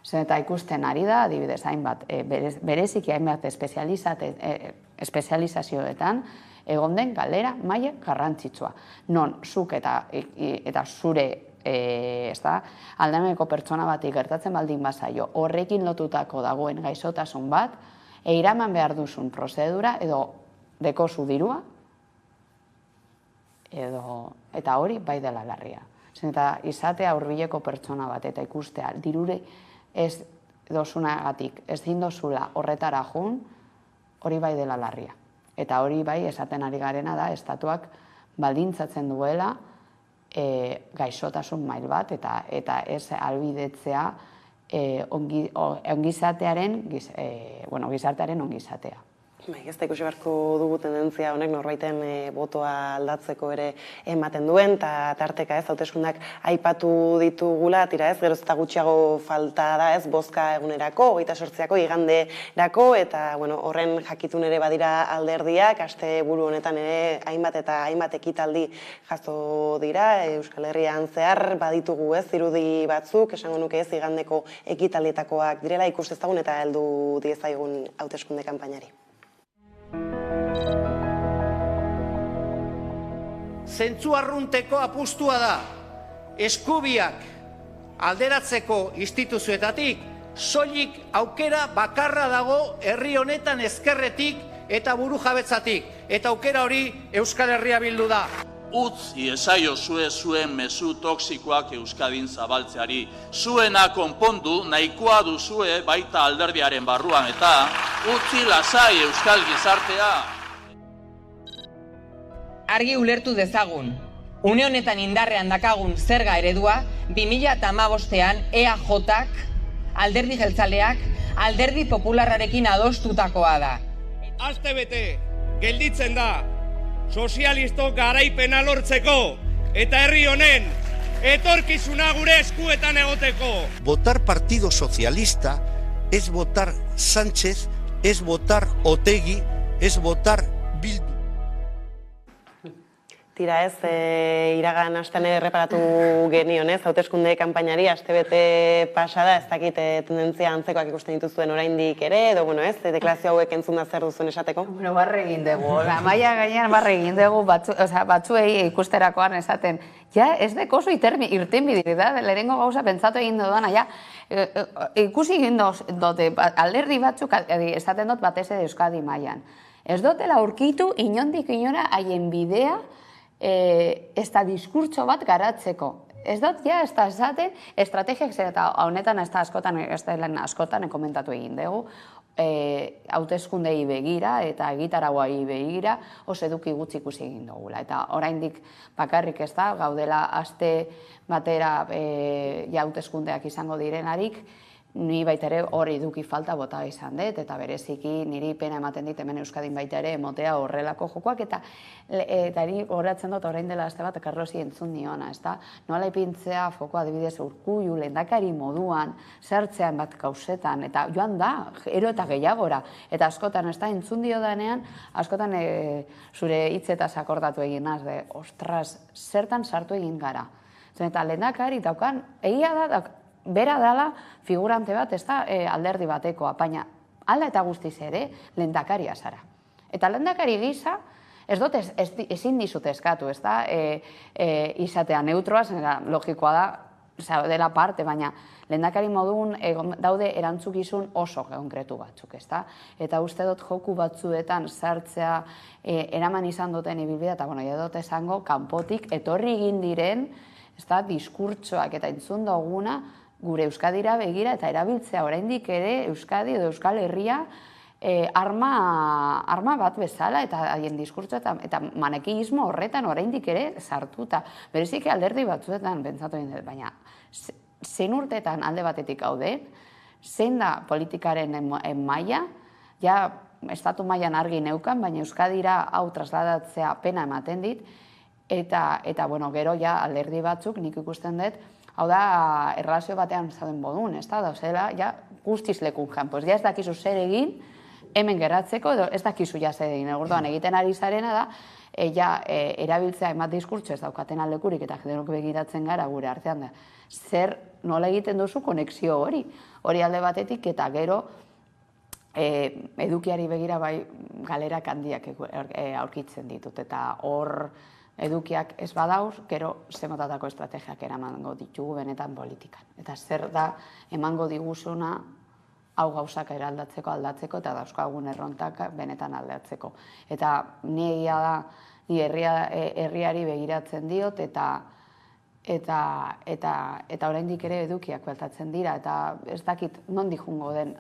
Zer eta ikusten ari da, adibidez, hainbat, bereziki hainbat espezializazioetan, egon den galera maila garrantzitsua. Non, zuk eta zure aldameneko pertsona bati gertatzen baldin bazaio, horrekin lotutako dagoen gaixotasun bat, eiraman behar duzun prozedura, edo dekozu dirua, eta hori bai dela larria. Eta izatea hurbileko pertsona bat eta ikustea dirure ez dozunagatik, ez dindozula horretara jun, hori bai dela larria. Eta hori bai esaten ari garena da, estatuak baldintzatzen duela gaixotasun mail bat, eta ez albidetzea gizartearen ongizatea. Ez da ikusi beharko dugu tendentzia honek norbaiten botoa aldatzeko ere ematen duen, eta tarteka ez, hauteskundak aipatu ditugula, tira ez, geroz eta gutxiago falta da ez, bozka egunerako, 28ako iganderako, eta horren jakitun ere badira alderdiak, aste buru honetan ere hainbat ekitaldi jaso dira, Euskal Herrian zehar baditugu ez, irudi batzuk, esango nuke ez, igandeko ekitaldietakoak direla, ikuste ezagun eta heldu diezagun hauteskunde kanpainari. Zentzu arrunteko apustua da, eskubiak alderatzeko instituzioetatik, soilik aukera bakarra dago herri honetan ezkerretik eta burujabetzatik, eta aukera hori Euskal Herria Bildu da. Utzi esaiozue zuen mezu toksikoak Euskadin zabaltzeari. Zuena konpondu nahikoa duzue baita alderdiaren barruan eta utzi lasai Euskal gizartea. Argi ulertu dezagun. Une honetan indarrean dakagun zerga eredua 2015ean EAJak, alderdi jeltzaleak, alderdi popularrarekin adostutakoa da. Astebete gelditzen da sozialistok garaipena lortzeko eta herri honen etorkizuna gure eskuetan egoteko. Votar Partido Socialista es votar Sánchez, es votar Otegi, es votar Bildu. Tira ez, iragan astean erreparatu genion ez, hauteskunde kanpainari astebete pasada, ez dakit tendentzia antzekoak ikusten dituzuen oraindik ere, edo ez, deklarazio hauek entzun da zer duzuen esateko? Barre egin dugu, maila gainean barre egin dugu, batzuei ikusterakoan esaten, ja ez dekozu irtenbidiri da, lehenengo gauza pentsatu egin dudana, ja, ikusi egin dute, alderdi batzuk, esaten dut batez ere Euskadi mailan. Ez dutela aurkitu inondik inora haien bidea, ez da diskurtso bat garatzeko. Ez dut, ja, ez da esaten, estrategiak zer eta honetan ez da askotan komentatu egin dugu, hauteskundei begira eta egitarauei begira oso eduki gutxi ikusi egin dugula. Eta oraindik bakarrik ez da, gaudela aste batera hauteskundeak izango direnarik, ni baita ere hori eduki falta bota izan dut, eta bereziki niri pena ematen dit hemen Euskadin baita ere emotea horrelako jokoak, eta niri horatzen dut orain dela aste bat Carlosi entzun niona, ezta? Nola ipintzea foko adibidez Urkullu lehendakari moduan, zertzean bat gauzetan, eta joan da, ero eta gehiagora, eta askotan ez da entzun dio danean, askotan zure hitzetaz akordatu egin naz, ostras, zertan sartu egin gara. Eta lehendakari daukan, egia da, bera dela figurante bat, ez da alderdi batekoa, baina hala eta guztiz ere lehendakaria zara. Eta lehendakari gisa, ez dut ezin dizut eskatu, ez da izatea neutroa, logikoa da, dela parte, baina lehendakari modun daude erantzukizun oso konkretu batzuk, ez da? Eta uste dut joku batzuetan sartzea eraman izan duten ibilbidea, eta dut esango, kanpotik etorri egin diren, ez da, diskurtsoak eta entzun duguna, gure Euskadira begira eta erabiltzea oraindik ere Euskadi edo Euskal Herria arma bat bezala eta haien diskurtso eta manekiismo horretan oraindik ere sartuta. Bereziki alderdi batzuetan pentsatu egin dut, baina zein urtetan alde batetik gaude, zein da politikaren maila, ja estatu mailan argi neukan, baina Euskadira hau trasladatzea pena ematen dit, eta bueno, gero ja alderdi batzuk nik ikusten dut, hau da, erlazio batean zauden bodun, ez da, dauzela, ja, guztiz lekun jan, pues ja ez dakizu zer egin, hemen geratzeko, edo ez dakizu ja zer egin, orduan egiten ari zarena da, erabiltzea emat diskurtso ez daukaten aldekurik eta jendeok begiratzen gara gure artean da. Zer nola egiten duzu konexio hori alde batetik eta gero edukiari begira bai galerak handiak aurkitzen ditut eta hor edukiak ez badauz, gero zemotatako estrategiak eramango ditugu benetan politikan. Eta zer da emango diguzuna hau gauzak aldatzeko eta dauzkagun errontak benetan aldatzeko. Eta ni egia da, ni herriari begiratzen diot eta oraindik ere edukiak bueltatzen dira eta ez dakit nondik jungo den,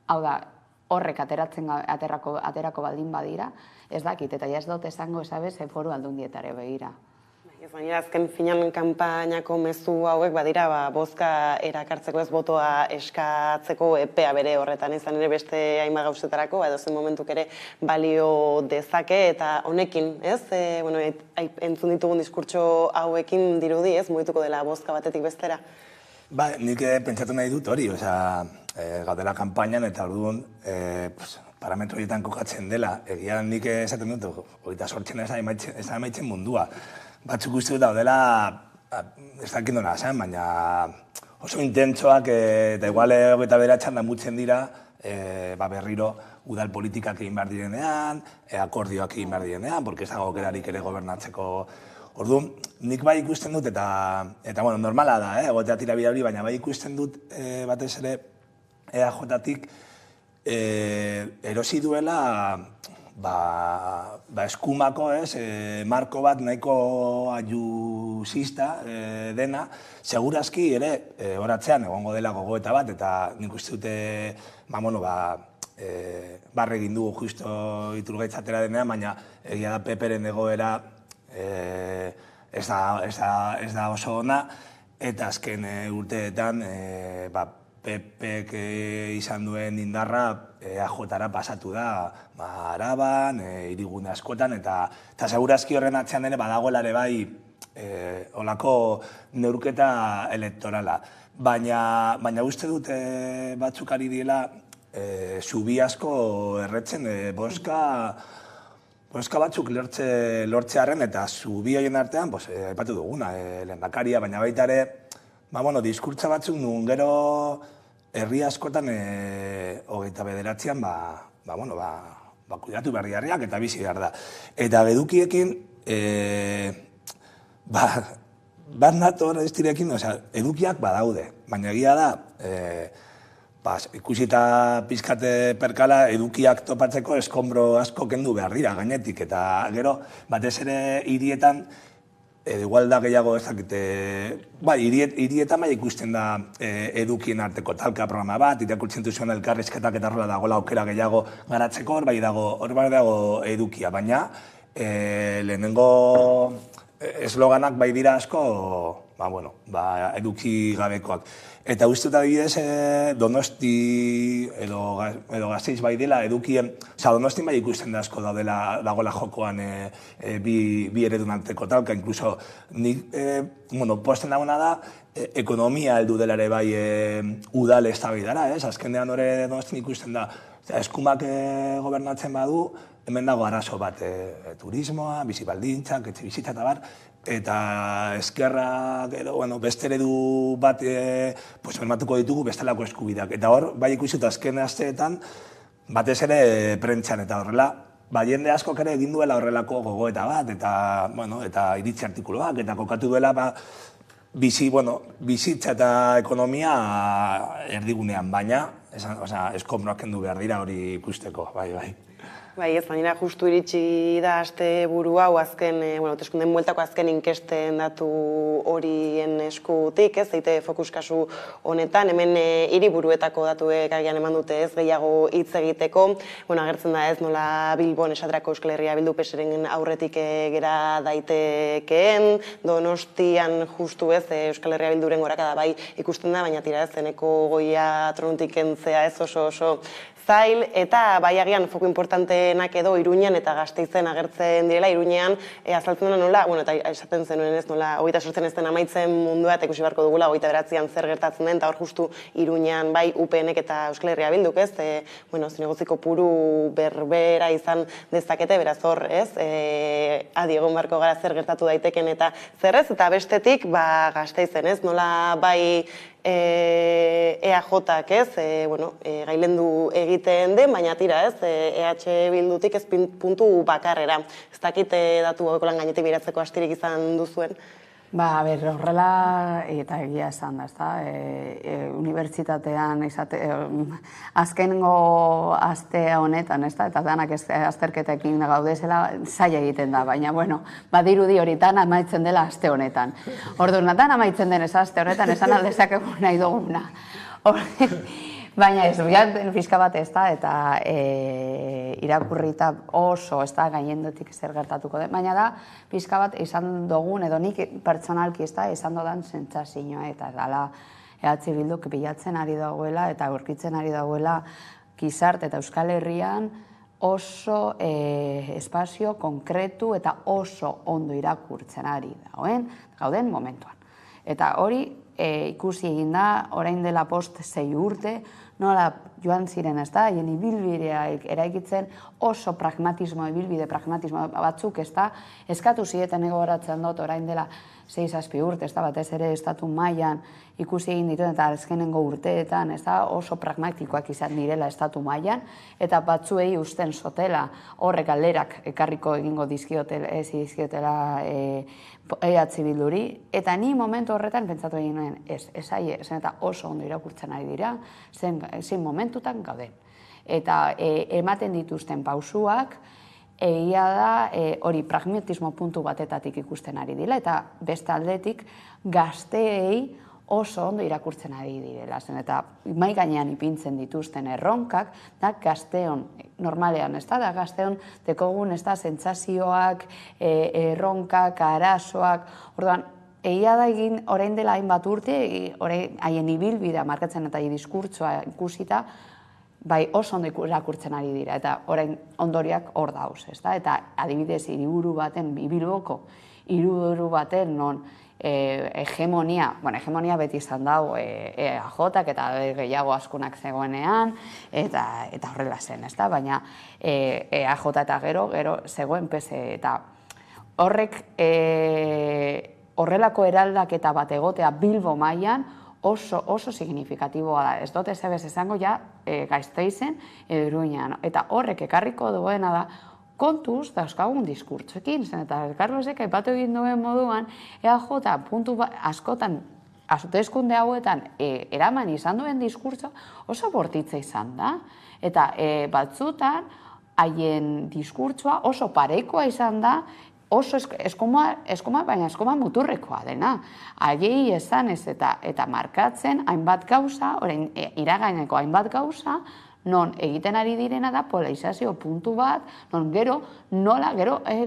hau da, horrek aterako baldin badira, ez dakit, eta ja ez dut esango esabez Foru Aldundietare begira. Baina azken finan kanpainako mezu hauek badira bozka erakartzeko ez botoa eskatzeko epea bere horretan izan ere beste hainbat gauzetarako, edozein momentuk ere balio dezake eta honekin, ez? Entzun ditugun diskurtso hauekin dirudi, ez? Mugituko dela bozka batetik bestera? Ba, nik pentsatu nahi dut hori, gaudela kanpainan eta orduan parametro horietan kokatzen dela. Egia nik esaten dut, 28 ez amaitzen mundua. Batzuk uste dut daudela, ez dakit dona zen, baina oso intentsoak eta igual 29 damutzen dira berriro udal politikak egin behar direnean, akordioak egin behar direnean, porque ez dago aukerarik ere gobernatzeko. Orduan, nik bai ikusten dut eta bueno, normala da, egotea tira bira hori, baina bai ikusten dut batez ere EAJ-tik erosi duela eskumako, marko bat nahiko aiuzista dena, segurazki ere horatzean egongo dela gogoeta bat, eta nik uste dute, barre egin dugu justo Iturgaitzatera denean, baina egia da Peperen egoera ez da oso ona, eta azken urteetan Pepek izan duen indarra EAJ-ara pasatu da Araban, hirigune askotan, eta segurazki horren atzean ere badagoela ere bai olako neurketa elektorala. Baina uste dut batzuk ari diela zubi asko erretzen boska batzuk lortzearen eta zubi horien artean, aipatu duguna, lehendakaria, baina baita ere, diskurtza batzuk nun gero herri askotan 29an kuidatu berriarriak eta bizi behar da. Eta edukiekin, bat nator ez direkin, edukiak badaude, baina egia da, ikusita pizkate perkala edukiak topatzeko eskombro asko kendu behar dira gainetik, eta gero batez ere hirietan, igual da gehiago ezakite, hirietan bai ikusten da edukien arteko talka programa bat, irakurtzen duzuen elkarrizketak eta horrela dagoela aukera gehiago garatzeko, hor bai dago edukia, baina lehenengo esloganak bai dira asko, eduki gabekoak. Eta uste dut adibidez, Donosti edo Gasteiz bai dela edukien, Donostin bai ikusten da asko dagoela jokoan bi eredun arteko talka, inkluso nik posten dagoena da, ekonomia heldu dela ere bai udal eztabaidara, azkenean hori Donostin ikusten da, eskumak gobernatzen badu, hemen dago arazo bat, turismoa, bizibaldintzak, etxebizitza eta bar, eta eskerrak, beste eredu bat bermatuko ditugu bestelako eskubideak. Eta hor, bai ikusi azken asteetan, batez ere prentzan eta horrela, jende askok ere egin duela horrelako gogoeta bat, eta iritzi artikuluak, eta kokatu duela bizitza eta ekonomia erdigunean, baina eskonbroak kendu behar dira hori ikusteko, bai. Bai, ez baina justu iritsi da aste buru hau azken, hauteskunden bueltako azken inkesten datu horien eskutik, ez, zeite fokus kasu honetan, hemen hiriburuetako datuek agian eman dute ez gehiago hitz egiteko, agertzen da ez nola Bilbon esaterako Euskal Herria Bildu PSren aurretik gera daitekeen, Donostian justu ez Euskal Herria Bilduren gorakada bai ikusten da, baina tira ez zeneko goia tronutik kentzea ez oso zail, eta bai agian foko importanteenak edo Iruñean eta Gasteizen agertzen direla, Iruñean azaltzen duen nola, eta esaten zenuen ez nola, 28 ez den amaitzen mundua, eta ikusi beharko dugula, 29an zer gertatzen den, eta hor justu Iruñean bai UPNek eta Euskal Herria Bilduk, ez, zinegotzi kopuru berbera izan dezakete, beraz hor, ez, adi egon beharko gara zer gertatu daiteken eta zer ez, eta bestetik, Gasteizen, ez, nola bai EAJak, ez, gailendu egiten den, baina tira, ez, EH Bildutik ez puntu bakarrera. Ez dakit datu lan gainetik biratzeko astirik izan duzuen. Horrela, eta egia esan da, ezta, unibertsitatean azkengo aste honetan, ezta, eta danak azterketekin gaudezela zaila egiten da, baina, badirudi hori dan amaitzen dela aste honetan. Orduan, dan amaitzen denez aste honetan, esan aldezak egun nahi duguna. Baina ez, pixka bat ez da, eta irakurrita oso ez da gainendotik zer gertatuko den. Baina da, pixka bat izan dugun, edo nik pertsonalki ez da, izan dodan sentsazioa, eta dala EH Bilduk bilatzen ari dagoela, eta aurkitzen ari dagoela gizarte eta Euskal Herrian oso espazio konkretu eta oso ondo irakurtzen ari gauden momentuan. Eta hori ikusi egin da, orain dela post 6 urte, nola joan ziren, ez da, haien ibilbidea eraikitzen oso ibilbide pragmatismo batzuk, ez da, eskatu zieten egoratzen dut orain dela 6-7 urte, ez da, batez ere estatu mailan ikusi egin dituen eta azkenengo urteetan, ez da, oso pragmatikoak izan direla estatu mailan, eta batzuei usten zotela horrek alderak ekarriko egingo dizkiotela EH Bilduri, eta ni momentu horretan pentsatu egin nuen, zen eta oso ondo irakurtzen ari dira, zein momentutan gauden. Eta ematen dituzten pausuak, egia da hori pragmatismo puntu batetatik ikusten ari dira, eta beste aldetik gazteei oso ondo irakurtzen ari direla. Eta mai gainean ipintzen dituzten erronkak, da gazteon, normalean, ez da gazteon dekogun, ez da sentsazioak, erronkak, arazoak, orduan, egia da egin orain dela hainbat urte, haien ibilbidea markatzen eta diskurtsoa ikusita, bai oso ondo irakurtzen ari dira, eta orain ondoriak hor dauz, ez da? Eta adibidez, hiriburu baten, Bilboko hiriburu baten non hegemonia beti izan dau EAJak eta gehiago askunak zegoenean, eta horrela zen, ez da? Baina EAJ eta gero zegoen PSE, eta horrek horrelako eraldaketa bat egotea Bilbo mailan oso signifikatiboa da. Ez dut ezebez esango ja Gasteizen edo Iruñean. Eta horrek ekarriko duena da kontuz dauzkagun diskurtsoekin. Eta Carlosek aipatu egin duen moduan, EAJ puntu askotan hauteskunde hauetan eraman izan duen diskurtso oso bortitza izan da. Eta batzutan haien diskurtsoa oso parekoa izan da, oso eskoma, baina eskoma muturrekoa dena. Haiei esan ez eta markatzen hainbat gauza, orain iragaineko hainbat gauza, non egiten ari direna da polarizazio puntu bat, non gero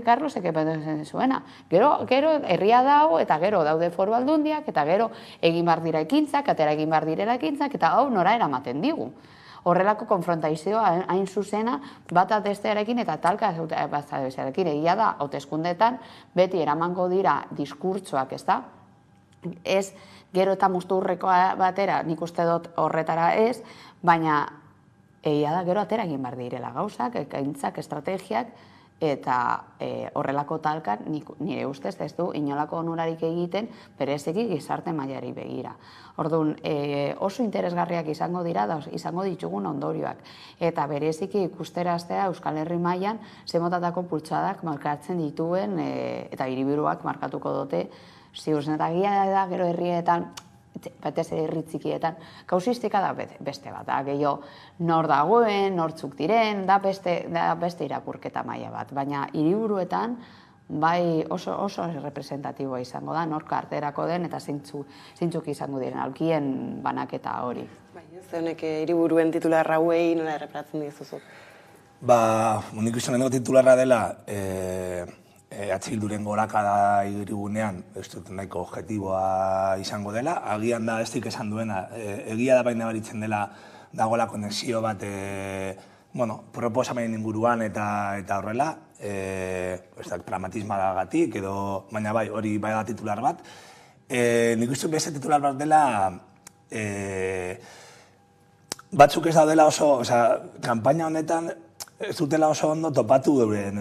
Carlosek epatzen zuena, gero herria dago eta gero daude foru aldundiak, eta gero egin behar dira ekintzak, atera egin behar direla ekintzak, eta hau nora eramaten digu. Horrelako konfrontazioa hain zuzena bat atestearekin eta talka batzarekin egia da, hauteskundeetan beti eramango dira diskurtsoak, ez da? Ez gero eta musturrekoa batera, nik uste dut horretara ez, baina egia da gero atera egin behar direla gauzak, ekintzak, estrategiak, eta horrelako talkan nire ustez ez du inolako onurarik egiten bereziki gizarte mailari begira. Orduan, oso interesgarriak izango dira, izango ditugun ondorioak. Eta bereziki ikusteraztea Euskal Herri mailan zemotatako pultsadak markatzen dituen eta hiriburuak markatuko dute ziurzen. Eta egia da gero herrietan, batez ere herri txikietan, kausistika da beste bat, gehiago nor dagoen, nortzuk diren, da beste irakurketa maila bat, baina hiriburuetan bai oso representatiboa izango da, nork arterako den eta zeintzuk izango diren, aulkien banaketa hori. Bai, ez honek hiriburuen titularra hauei nola erreparatzen dituzu? Nik uste nengo titularra dela, Bilduren gorakada hirigunean, ez dut nahiko objektiboa izango dela, agian da ez dik esan duena, egia da baina baritzen dela dagoela konexio bat proposamen inguruan eta horrela, pragmatismagatik edo, baina bai, hori bai da titular bat. Nik uste beste titular bat dela, batzuk ez daudela oso, kanpaina honetan ez dutela oso ondo topatu euren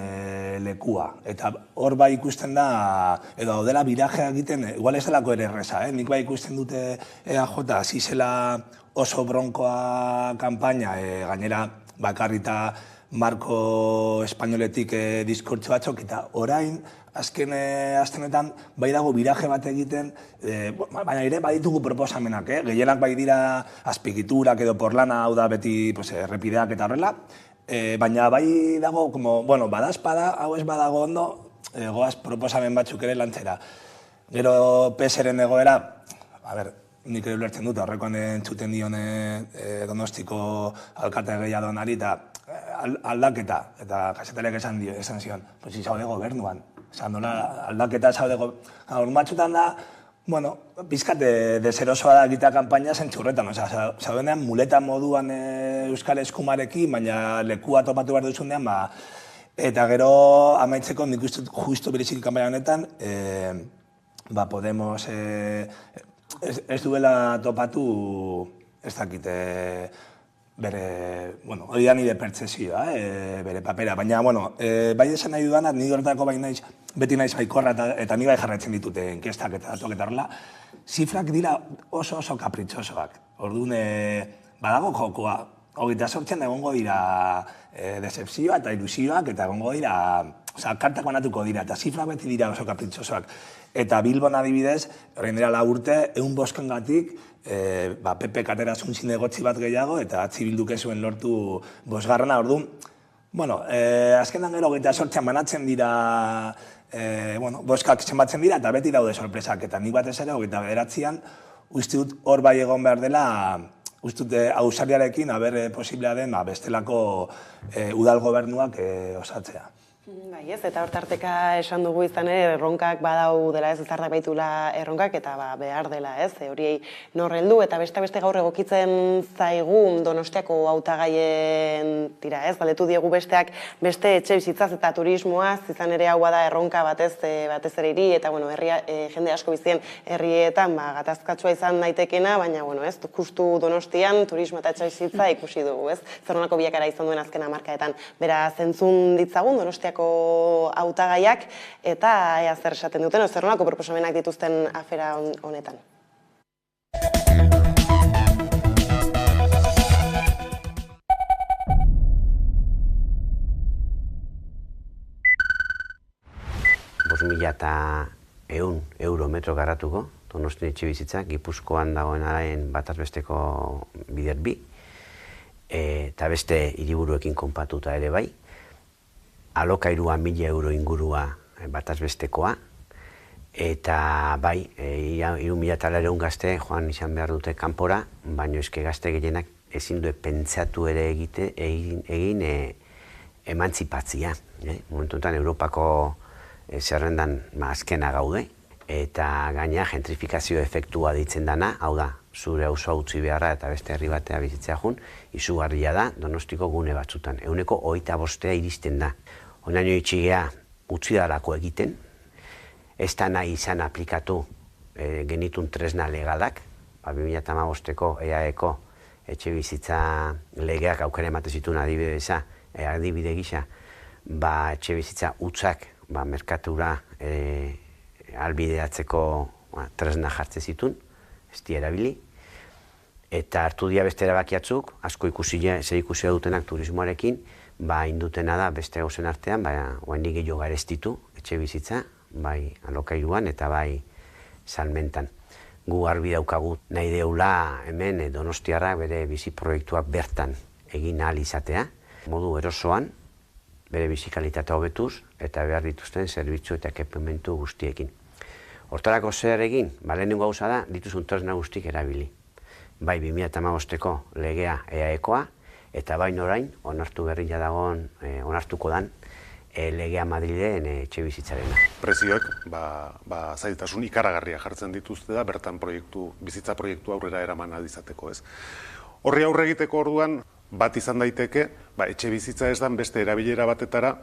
lekua. Eta hor bai ikusten da, edo daudela birajea egiten, igual ez delako ere erreza, nik bai ikusten dute EAJ, hasi zela oso bronkoa kanpaina, gainera bakarrita marko espainoletik diskurtso batzuk, eta orain, azken astenetan, bai dago biraje bat egiten, baina ere baditugu proposamenak, gehienak bai dira azpigiturak edo porlana, hau da beti errepideak eta horrela, baina bai dago, badazpada, hau ez badago ondo, goaz proposamen batzuk ere lantzera. Gero PSren egoera, nik ere ulertzen dut, horrekoan entzuten dion Donostiko alkate gehiadonari, eta aldaketa, eta kasetalek esan zion, zaude gobernuan. Aldaketa zaude gobernuan. Batzutan da, pizkat deserosoa da egitea kanpaina zentzurretan. Zaudenean muleta moduan Euskal Eskumarekin, baina lekua topatu behar duzundean, eta gero amaitzeko nik uste justu berezik kanpaina honetan, Podemos ez duela topatu, ez dakite, bere, hori da nire pertzesioa, bere papera, baina, bai esan nahi dudanat, nire horretako beti naiz baikorra eta ni bai jarraitzen ditute enkestak eta datuak eta horrela, zifrak dira oso kapritxosoak. Orduan, badago jokoa, 28an egongo dira decepzioa eta ilusioak eta egongo dira, kartak banatuko dira, eta zifrak beti dira oso kapritxosoak. Eta Bilbon adibidez, horrein dira 4 urte, 100 PP katera zuntzin egotzi bat gehiago, eta atzi bilduk ez zuen lortu 5. Orduan, azkenan gero 28an banatzen dira, boskak zenbatzen dira, eta beti daude sorpresak, eta nik batez ere 29an, uste dut hor bai egon behar dela, uste dut ausariarekin, posiblea den bestelako udal gobernuak osatzea. Bai ez, eta hortarteka esan dugu izan erronkak badau dela ez, ezartak baitula erronkak, eta behar dela ez, horiei norreldu, eta beste gaur egokitzen zaigun Donostiako hautagaien tira ez, galdetu diegu besteak beste etxe bizitzaz eta turismoaz, izan ere hau da erronka batez ere hiri, eta jende asko bizien herrietan gatazkatsua izan daitekena, baina ez, justu Donostian turismo eta etxe bizitza ikusi dugu ez, zerronako biakara izan duen azken hamarkadetan, beraz entzun ditzagun Donostiako hautagaiak eta ea zer esaten duten, zer nolako proposamenak dituzten afera honetan. €5.100 metro garratuko, Donostian etxebizitza, Gipuzkoan dagoenaren batazbesteko bider bi, eta beste hiriburuekin konpatuta ere bai, alokairua €1.000 ingurua batazbestekoa, eta bai, 3.400 gazte joan izan behar dute kanpora, baina eske gazte gehienak ezin du pentsatu ere egin emantzipatzia. Momentu honetan Europako zerrendan azkena gaude, eta gaina gentrifikazio efektua ditzen dana, hau da, zure auzoa utzi beharra eta beste herri batea bizitzea jun, izugarria da Donostiko gune batzutan. 25% iristen da. Honaino itxigea utzi dalako egiten, ez da nahi izan aplikatu genitun tresna legalak, 2015ko EAEko etxe bizitza legeak aukera ematen zituen adibide gisa, etxe bizitza utzak merkatura albideatzeko tresna jartze zituen, ez di erabili, eta hartu dira beste erabakiatzuk, asko zer ikusia dutenak turismoarekin, indutena da beste gauzen artean, oraindik gehiago garestitu etxe bizitza, bai alokairuan eta bai salmentan. Gu garbi daukagu nahi deula hemen Donostiarrak bere bizi proiektuak bertan egin ahal izatea, modu erosoan, bere bizi kalitatea hobetuz eta behar dituzten zerbitzu eta ekipamentu guztiekin. Hortarako zer egin, lehenengo gauza da, dituzun tresna guztiak erabili. Bai 2015ko legea EAEkoa, eta bain orain, onartuko dan, legea Madrilen etxe bizitzarena. Prezioek, zailtasun ikaragarria jartzen dituzte da, bertan bizitza proiektu aurrera eraman aldizateko ez. Horri aurre egiteko orduan, bat izan daiteke, etxe bizitza ez dan beste erabilera batetara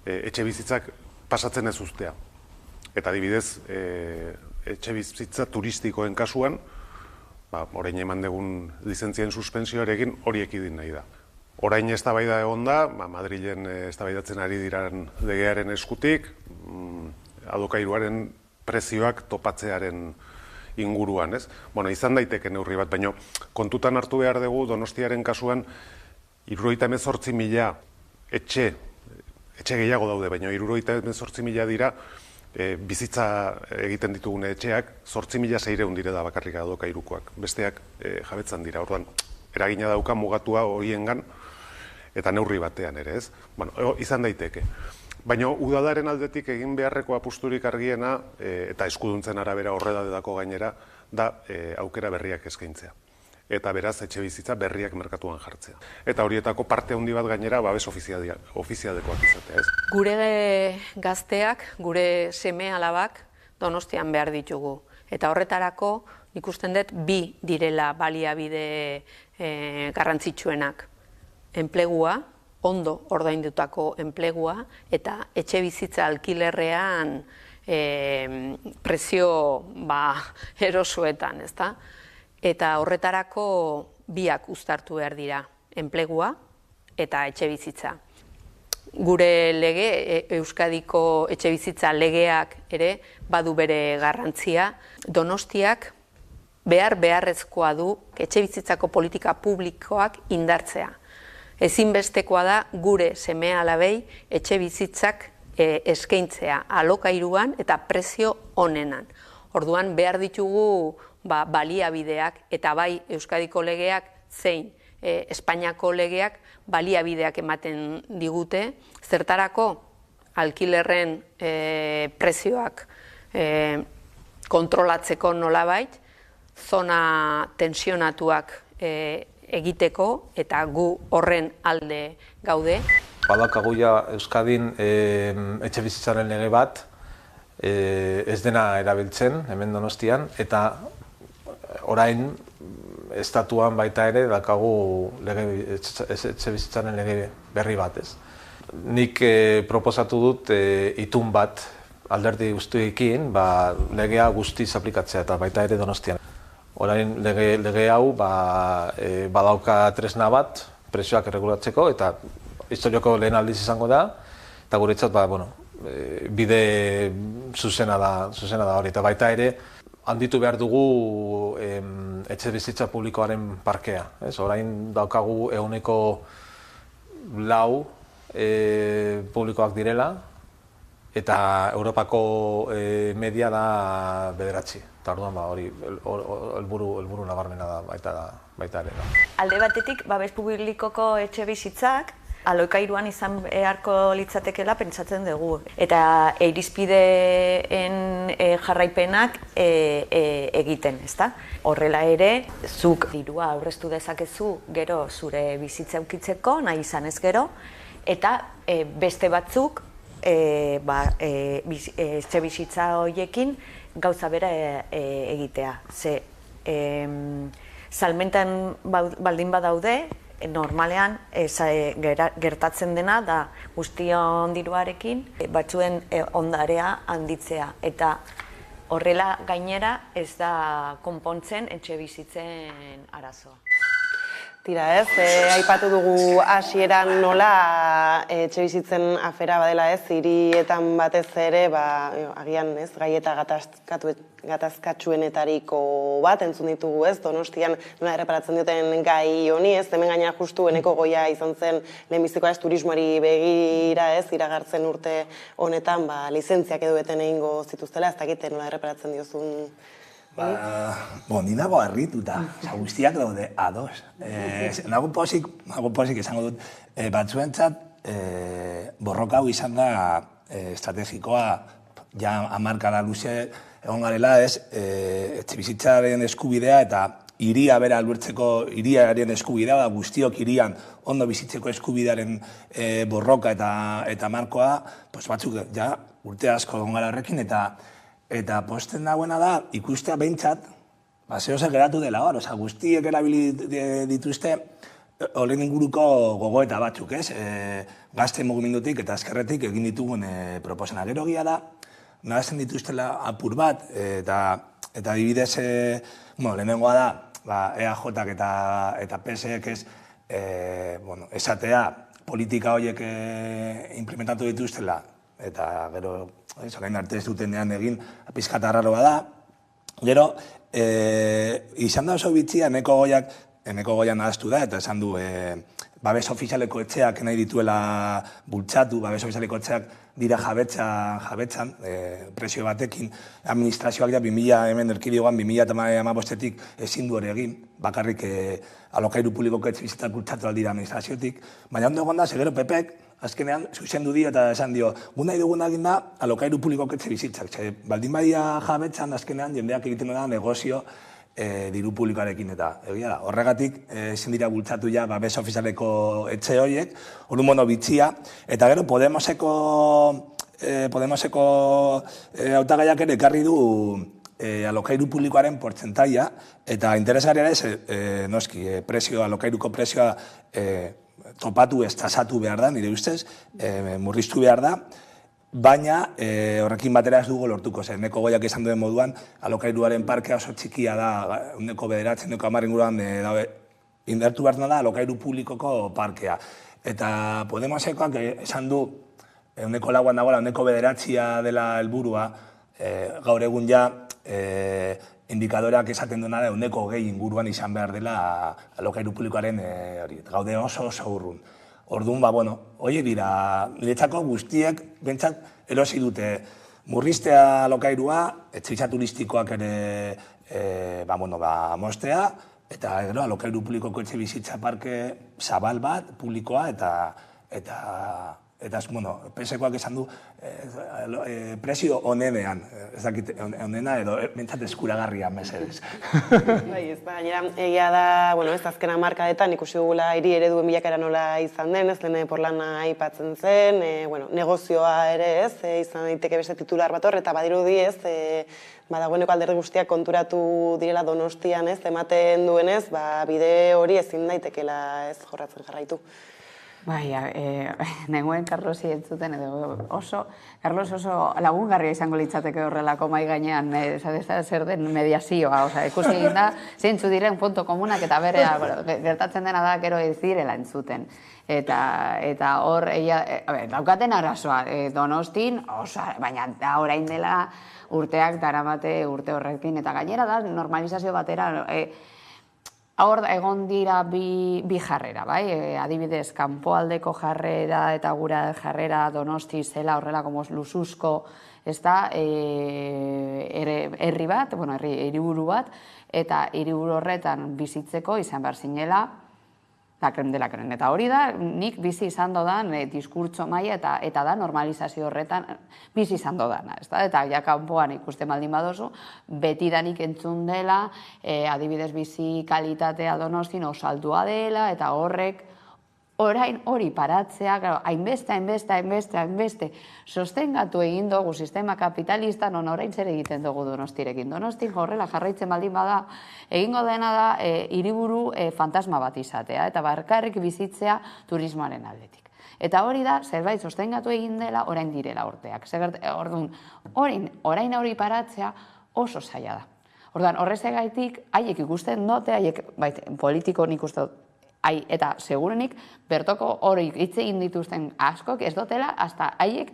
etxe bizitzak pasatzen ez uztea. Eta adibidez, etxe bizitza turistikoen kasuan, orain eman dugun lizentzien suspensioarekin hori ekidin nahi da. Orain eztabaida egon da, Madrilen eztabaidatzen ari diran legearen eskutik, alokairuaren prezioak topatzearen inguruan, ez? Bueno, izan daiteke neurri bat, baina kontutan hartu behar dugu Donostiaren kasuan 78.000 etxe gehiago daude, baina 78.000 dira bizitza egiten ditugun etxeak, 8.600 dire da bakarrik alokairukoak. Besteak jabetzan dira, orduan, eragina dauka mugatua horiengan, eta neurri batean ere, ez? Bueno, izan daiteke. Baina udalaren aldetik egin beharreko apusturik argiena, eta eskuduntzen arabera horredadetako gainera, da aukera berriak eskaintzea. Eta beraz, etxe bizitza berriak merkatuan jartzea. Eta horietako parte handi bat gainera, babes ofizialekoak izatea, ez? Gure gazteak, gure seme alabak Donostian behar ditugu. Eta horretarako, ikusten dut, bi direla baliabide garrantzitsuenak. Enplegua, ondo ordaindutako enplegua, eta etxe bizitza alkilerrean prezio erosoetan, ezta? Eta horretarako biak uztartu behar dira, enplegua eta etxe bizitza. Gure lege, Euskadiko etxe bizitza legeak ere badu bere garrantzia. Donostiak beharrezkoa du etxe bizitzako politika publikoak indartzea. Ezinbestekoa da gure seme alabei etxe bizitzak eskaintzea alokairuan eta prezio onenan. Orduan behar ditugu baliabideak eta bai Euskadiko legeak zein Espainiako legeak baliabideak ematen digute, zertarako alkilerren prezioak kontrolatzeko nolabait, zona tensionatuak egiteko eta gu horren alde gaude. Badakagu ja Euskadin etxe bizitzaren lege bat ez dena erabiltzen hemen Donostian, eta orain estatuan baita ere daukagu etxe bizitzaren lege berri bat, ez. Nik proposatu dut itun bat alderdi guztiekin legea guztiz aplikatzea eta baita ere Donostian. Orain lege hau badauka tresna bat prezioak erregulatzeko eta historioko lehen aldiz izango da, eta guretzat bide zuzena da hori, eta baita ere handitu behar dugu etxe bizitza publikoaren parkea. Orain daukagu 4% publikoak direla, eta Europako media da 9%. Eta orduan hori helburu nabarmena da baita ere. Alde batetik, babes publikoko etxe bizitzak, alokairuan izan beharko litzatekela pentsatzen dugu. Eta irizpideen jarraipenak egiten, ezta? Horrela ere, zuk dirua aurreztu dezakezu gero zure bizitza ukitzeko, nahi izan ez gero, eta beste batzuk etxe bizitza horiekin gauza bera egitea. Ze salmentan baldin badaude, normalean gertatzen dena da guztion diruarekin batzuen ondarea handitzea, eta horrela gainera ez da konpontzen etxe bizitzen arazoa. Tira ez, aipatu dugu hasieran nola etxe bizitzen afera badela ez, hirietan batez ere, agian ez, gai eta gatazkatsuenetariko bat entzun ditugu ez, Donostian nola erreparatzen duten gai honi ez, hemen gaina justu Eneko Goia izan zen lehenbizikoa ez, turismoari begira ez, iragartzen urte honetan, lizentziak edo beten egingo zituztela, ez dakite nola erreparatzen diozun. Ni nago harrituta, guztiak daude ados. Nago pozik esango dut, batzuentzat borroka hau izan da estrategikoa, ja hamarkada luze egon garela ez, etxe bizitzaren eskubidea eta hiria bera albertzeko hiriaren eskubidea, guztiok hirian ondo bizitzeko eskubidearen borroka eta markoa, batzuk ja urte asko egon gara horrekin, eta posten dagoena da ikustea behintzat Zehozer geratu dela hor, guztiek erabili dituzte horren inguruko gogoeta batzuk, ez? Gazte mugimendutik eta ezkerretik egin ditugun proposena. Gero egia da, nahazten dituztela apur bat, eta adibidez, lehenengoa da, EAJak eta PSek esatea politika horiek implementatu dituztela, eta gero, orain arte ez dutenean egin, pizkat arraroa da. Gero, izan da oso bitxia, Eneko Goian ahaztu da, eta esan du, babes ofizialeko etxeak nahi dituela bultzatu, babes ofizialeko etxeak dira jabetzan, presio batekin, administrazioak da 2000, hemen erkidegoan 2015-etik ezin du hori egin, bakarrik alokairu publikoko etxebizitzak bultzatu aldira administraziotik, baina ondo egon da, segero PPek, azkenean, zuzendu dio eta esan dio, gu nahi dugun egin da, alokairu publikoko etxebizitzak, baldin badia jabetzan, azkenean, jendeak egiten da negozio diru publikoarekin eta egia da. Horregatik, ezin dira bultzatu ja babes ofizialeko etxe horiek, hori mono bitxia, eta gero Podemoseko hautagaiak ere ekarri du alokairu publikoaren portzentaia, eta interesgarria ere, noski, alokairuko presioa topatu ez tasatu behar da, nire ustez, murriztu behar da, baina horrekin batera ez dugu lortuko zen. Eneko Goiak esan duen moduan, alokairuaren parkea oso txikia da, uneko 9, uneko 10 inguruan indartu behar da alokairu publikoko parkea. Eta Podemosekoak esan du, uneko 4 dagoela, uneko 9 dela helburua, gaur egun ja indikadoreak esaten duena da uneko 20 inguruan izan behar dela alokairu publikoaren hori. Gaude oso urrun. Orduan, horiek dira, niretzako guztiek, bentsat, erosi dute murriztea alokairua, etxebizitza turistikoak ere mostea, eta gero alokairu publikoko etxebizitza parke zabal bat, publikoa, eta PSkoak esan du presio onenean, ez dakit onena edo bentsat eskuragarria mesedez. Gainera, egia da, ez azken hamarkadetan ikusi dugula hiri ereduen bilakaera nola izan den, ez lehen Porlana aipatzen zen, negozioa ere ez, izan daiteke beste titular bat hor, eta badirudi ez, dagoeneko alderdi guztiak konturatu direla Donostian ez, ematen duenez, bide hori ezin daitekela ez jorratzen jarraitu. Bai, nengoen Carlosi entzuten, Carlos oso lagungarria izango litzateke horrelako mai gainean, zer den mediazioa, ikusi egin da, zeintzu diren punto komunak, eta berea, gertatzen dena da, gero ez direla entzuten. Eta hor, daukaten arazoa, Donostin, baina da orain dela urteak daramate urte horrekin, eta gainera da normalizazio batera, hor egon dira bi jarrera, bai? Adibidez, kanpoaldeko jarrera eta gura jarrera Donosti zela horrelako lusuzko, ez da, herri bat, hiriburu bat, eta hiriburu horretan bizitzeko izan behar zinela, la creme de la creme. Eta hori da, nik bizi izan dodan diskurtso maila eta da normalizazio horretan bizi izan dodana. Eta ja kanpoan ikusten baldin badozu, betidanik entzun dela, adibidez bizi kalitatea Donostin oso altua dela, eta horrek orain hori paratzea, hainbeste, sostengatu egin dugu sistema kapitalista, non orain zer egiten dugu Donostirekin. Donostin horrela jarraitzen baldin bada, egingo dena da hiriburu fantasma bat izatea, eta barkarrik bizitzea turismoaren aldetik. Eta hori da, zerbait sostengatu egin dela, orain direla urteak. Orduan, orain hori paratzea oso zaila da. Orduan, horrezegaitik, haiek ikusten dute, haiek politiko nik uste dut, eta segurenik, bertoko hori hitz egin dituzten askok ez dutela, hasta haiek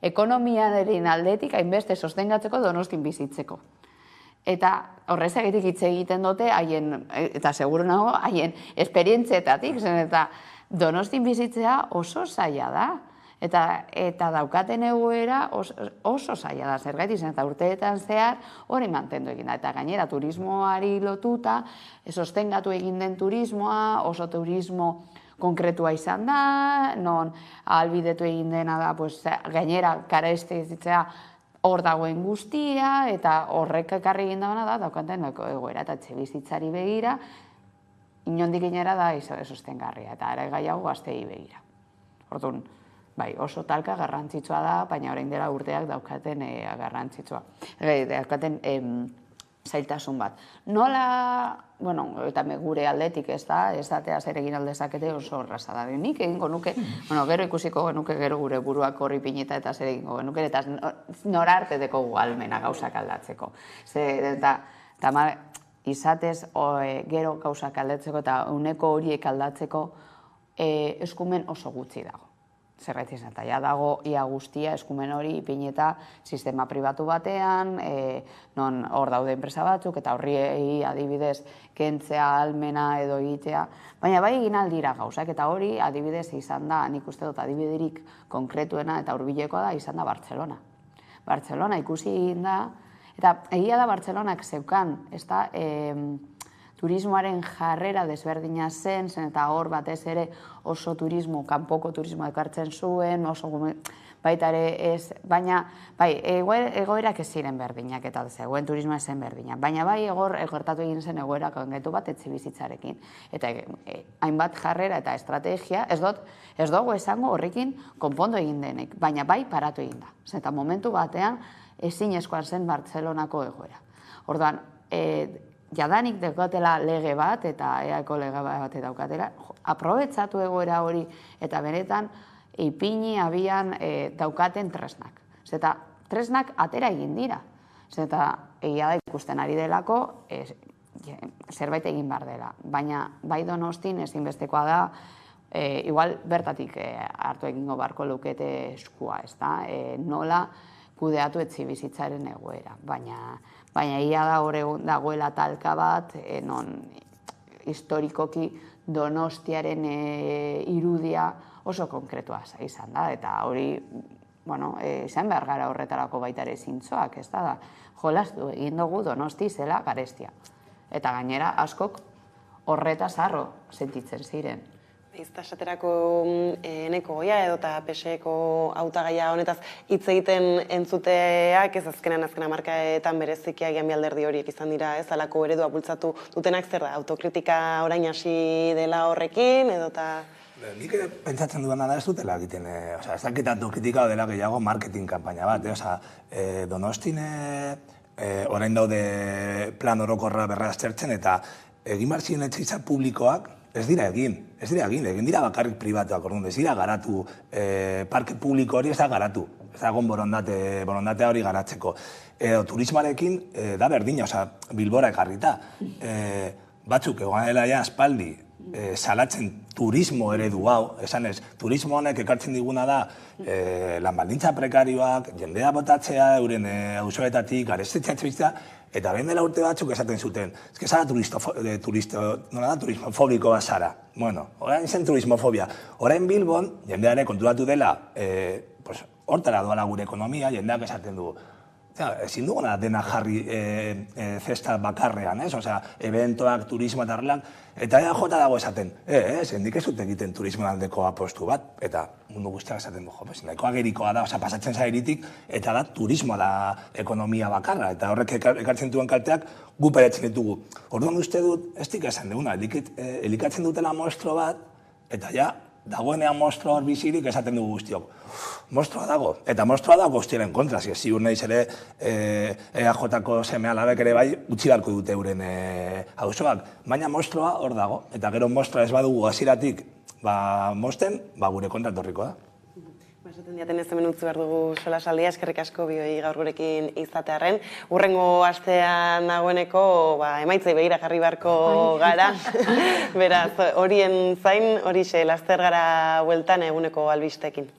ekonomiaren aldetik hainbeste sostengatzeko Donostin bizitzeko. Eta horrezagatik hitz egiten dute, eta seguru nago, haien esperientzietatik, eta Donostin bizitzea oso zaila da. Eta daukaten egoera oso zaila da, zergatik zen, eta urteetan zehar hori mantendu egin da. Eta gainera turismoari lotuta, sostengatu egin den turismoa, oso turismo konkretua izan da, non ahalbidetu egin dena da, gainera karaizte izitzea hor dagoen guztia, eta horrek ekarri egin dagoena da, daukaten egoera, eta etxebizitzari begira, inondik inera da sostengarria, eta ere gaiago gaztei begira. Orduan, bai, oso talka garrantzitsua da, baina orain dela urteak daukaten garrantzitsua. Daukaten zailtasun bat. Nola, bueno, eta gure aldetik ez da, ez datea zer egin aldezakete oso horraza da. Nik egingo nuke, bueno, gero ikusiko genuke gero gure buruak horri pinita eta zer egingo genuke, eta nora arte dekogu almena gauzak aldatzeko. Eta izatez gero gauzak aldatzeko eta uneko horiek aldatzeko eskumen oso gutxi dago. Zergatik izan, eta ja dago ia guztia eskumen hori ipineta sistema pribatu batean, non hor daude enpresa batzuk, eta horri adibidez kentzea almena edo egitea, baina bai egin aldira gauzak, eta hori adibidez izan da, nik uste dut adibiderik konkretuena eta hurbilekoa da, izan da Bartzelona. Bartzelona ikusi egin da, eta egia da Bartzelonak zeukan, ez da, turismoaren jarrera desberdina zen eta hor batez ere oso turismo, kanpoko turismo ekartzen zuen, oso baita ere ez, baina bai, egoerak ez ziren berdinak eta zegoen turismoa ez zen berdina, baina bai gertatu egin zen egoerak ongetu bat etxebizitzarekin. Eta hainbat jarrera eta estrategia, ez dugu esango horrekin konpondo egin denek, baina bai paratu egin da. Eta momentu batean ezinezkoan zen Bartzelonako egoera. Orduan, jadanik daukatela lege bat, eta EAeko lege bat daukatela, aprobetsatu egoera hori, eta benetan, ipini abian daukaten tresnak. Zeta, tresnak atera egin dira. Zeta, egia da ikusten ari delako, zerbait egin behar dela. Baina, bai Donostin ezinbestekoa da, igual bertatik hartu egingo barko lukete eskua, ez da? Nola kudeatu etxibizitzaren egoera. Baina egia da hor dagoela talka bat, non historikoki Donostiaren irudia oso konkretua izan da, eta hori, bueno, izan behar gara horretarako baita ere zintzoak, ez da, jolastu egin dugu Donosti zela garestia. Eta gainera askok horretaz harro sentitzen ziren. Izta esaterako Eneko Goia edo eta PSeko hautagaia honetaz hitz egiten entzuteak, ez azkenan markaetan bereziki agian bi alderdi horiek izan dira, ez alako eredua bultzatu dutenak, zer da, autokritika orain hasi dela horrekin edo eta... Nik pentsatzen duena da ez dutela egiten, ez dakit autokritika dela gehiago marketing kanpaina bat, Donostin orain daude plan orokorra berraztertzen eta egin martzien etxeitza publikoak ez dira egin dira bakarrik pribatuak, orduan, ez dira garatu, parke publiko hori ez da garatu, ez da egon borondatea hori garatzeko. Turismoarekin da berdina, Bilbora ekarrita, batzuk egon dela ja aspaldi salatzen turismo eredu hau, esan ez, turismo honek ekartzen diguna da lan baldintza prekarioak, jendea botatzea, euren auzoetatik, garestetxea etxebizitza, eta behin dela urte batzuk esaten zuten, ez que zara turismofobiko bat zara. Bueno, orain zen turismofobia. Orain Bilbon, jendeare konturatu dela, hortara doala gure ekonomia, jendeak esaten du. Ezin duguna dena jarri zesta bakarrean, ez? Osea, eventoak, turismo eta horrelak, eta jota dago esaten, zendik ez dut egiten turismo aldeko apostu bat, eta mundu guztiak esaten du, nahiko agerikoa da, pasatzen zairitik, eta da turismoa da ekonomia bakarra, eta horrek ekartzen duen kalteak gu peretzen ditugu. Orduan uste dut, ez dik esan duguna, elikatzen dutela mostro bat, eta ja, dagoenean mostro hor bizirik esaten dugu guztiok. Mostroa dago, eta mostroa dago guztiaren kontra, ziur nahiz ere EAJ-ko seme-alabek ere bai utzi beharko dute euren auzoak, baina mostroa hor dago, eta gero mostroa ez badugu hasieratik mosten, gure kontra etorriko da. Esaten diaten ez hemen utzi behar dugu solasaldia, eskerrik asko bioi gaur gurekin izatearren. Hurrengo astean dagoeneko emaitzei begira jarri beharko gara. Beraz, horien zain, horixe, laster gara bueltan eguneko albistekin.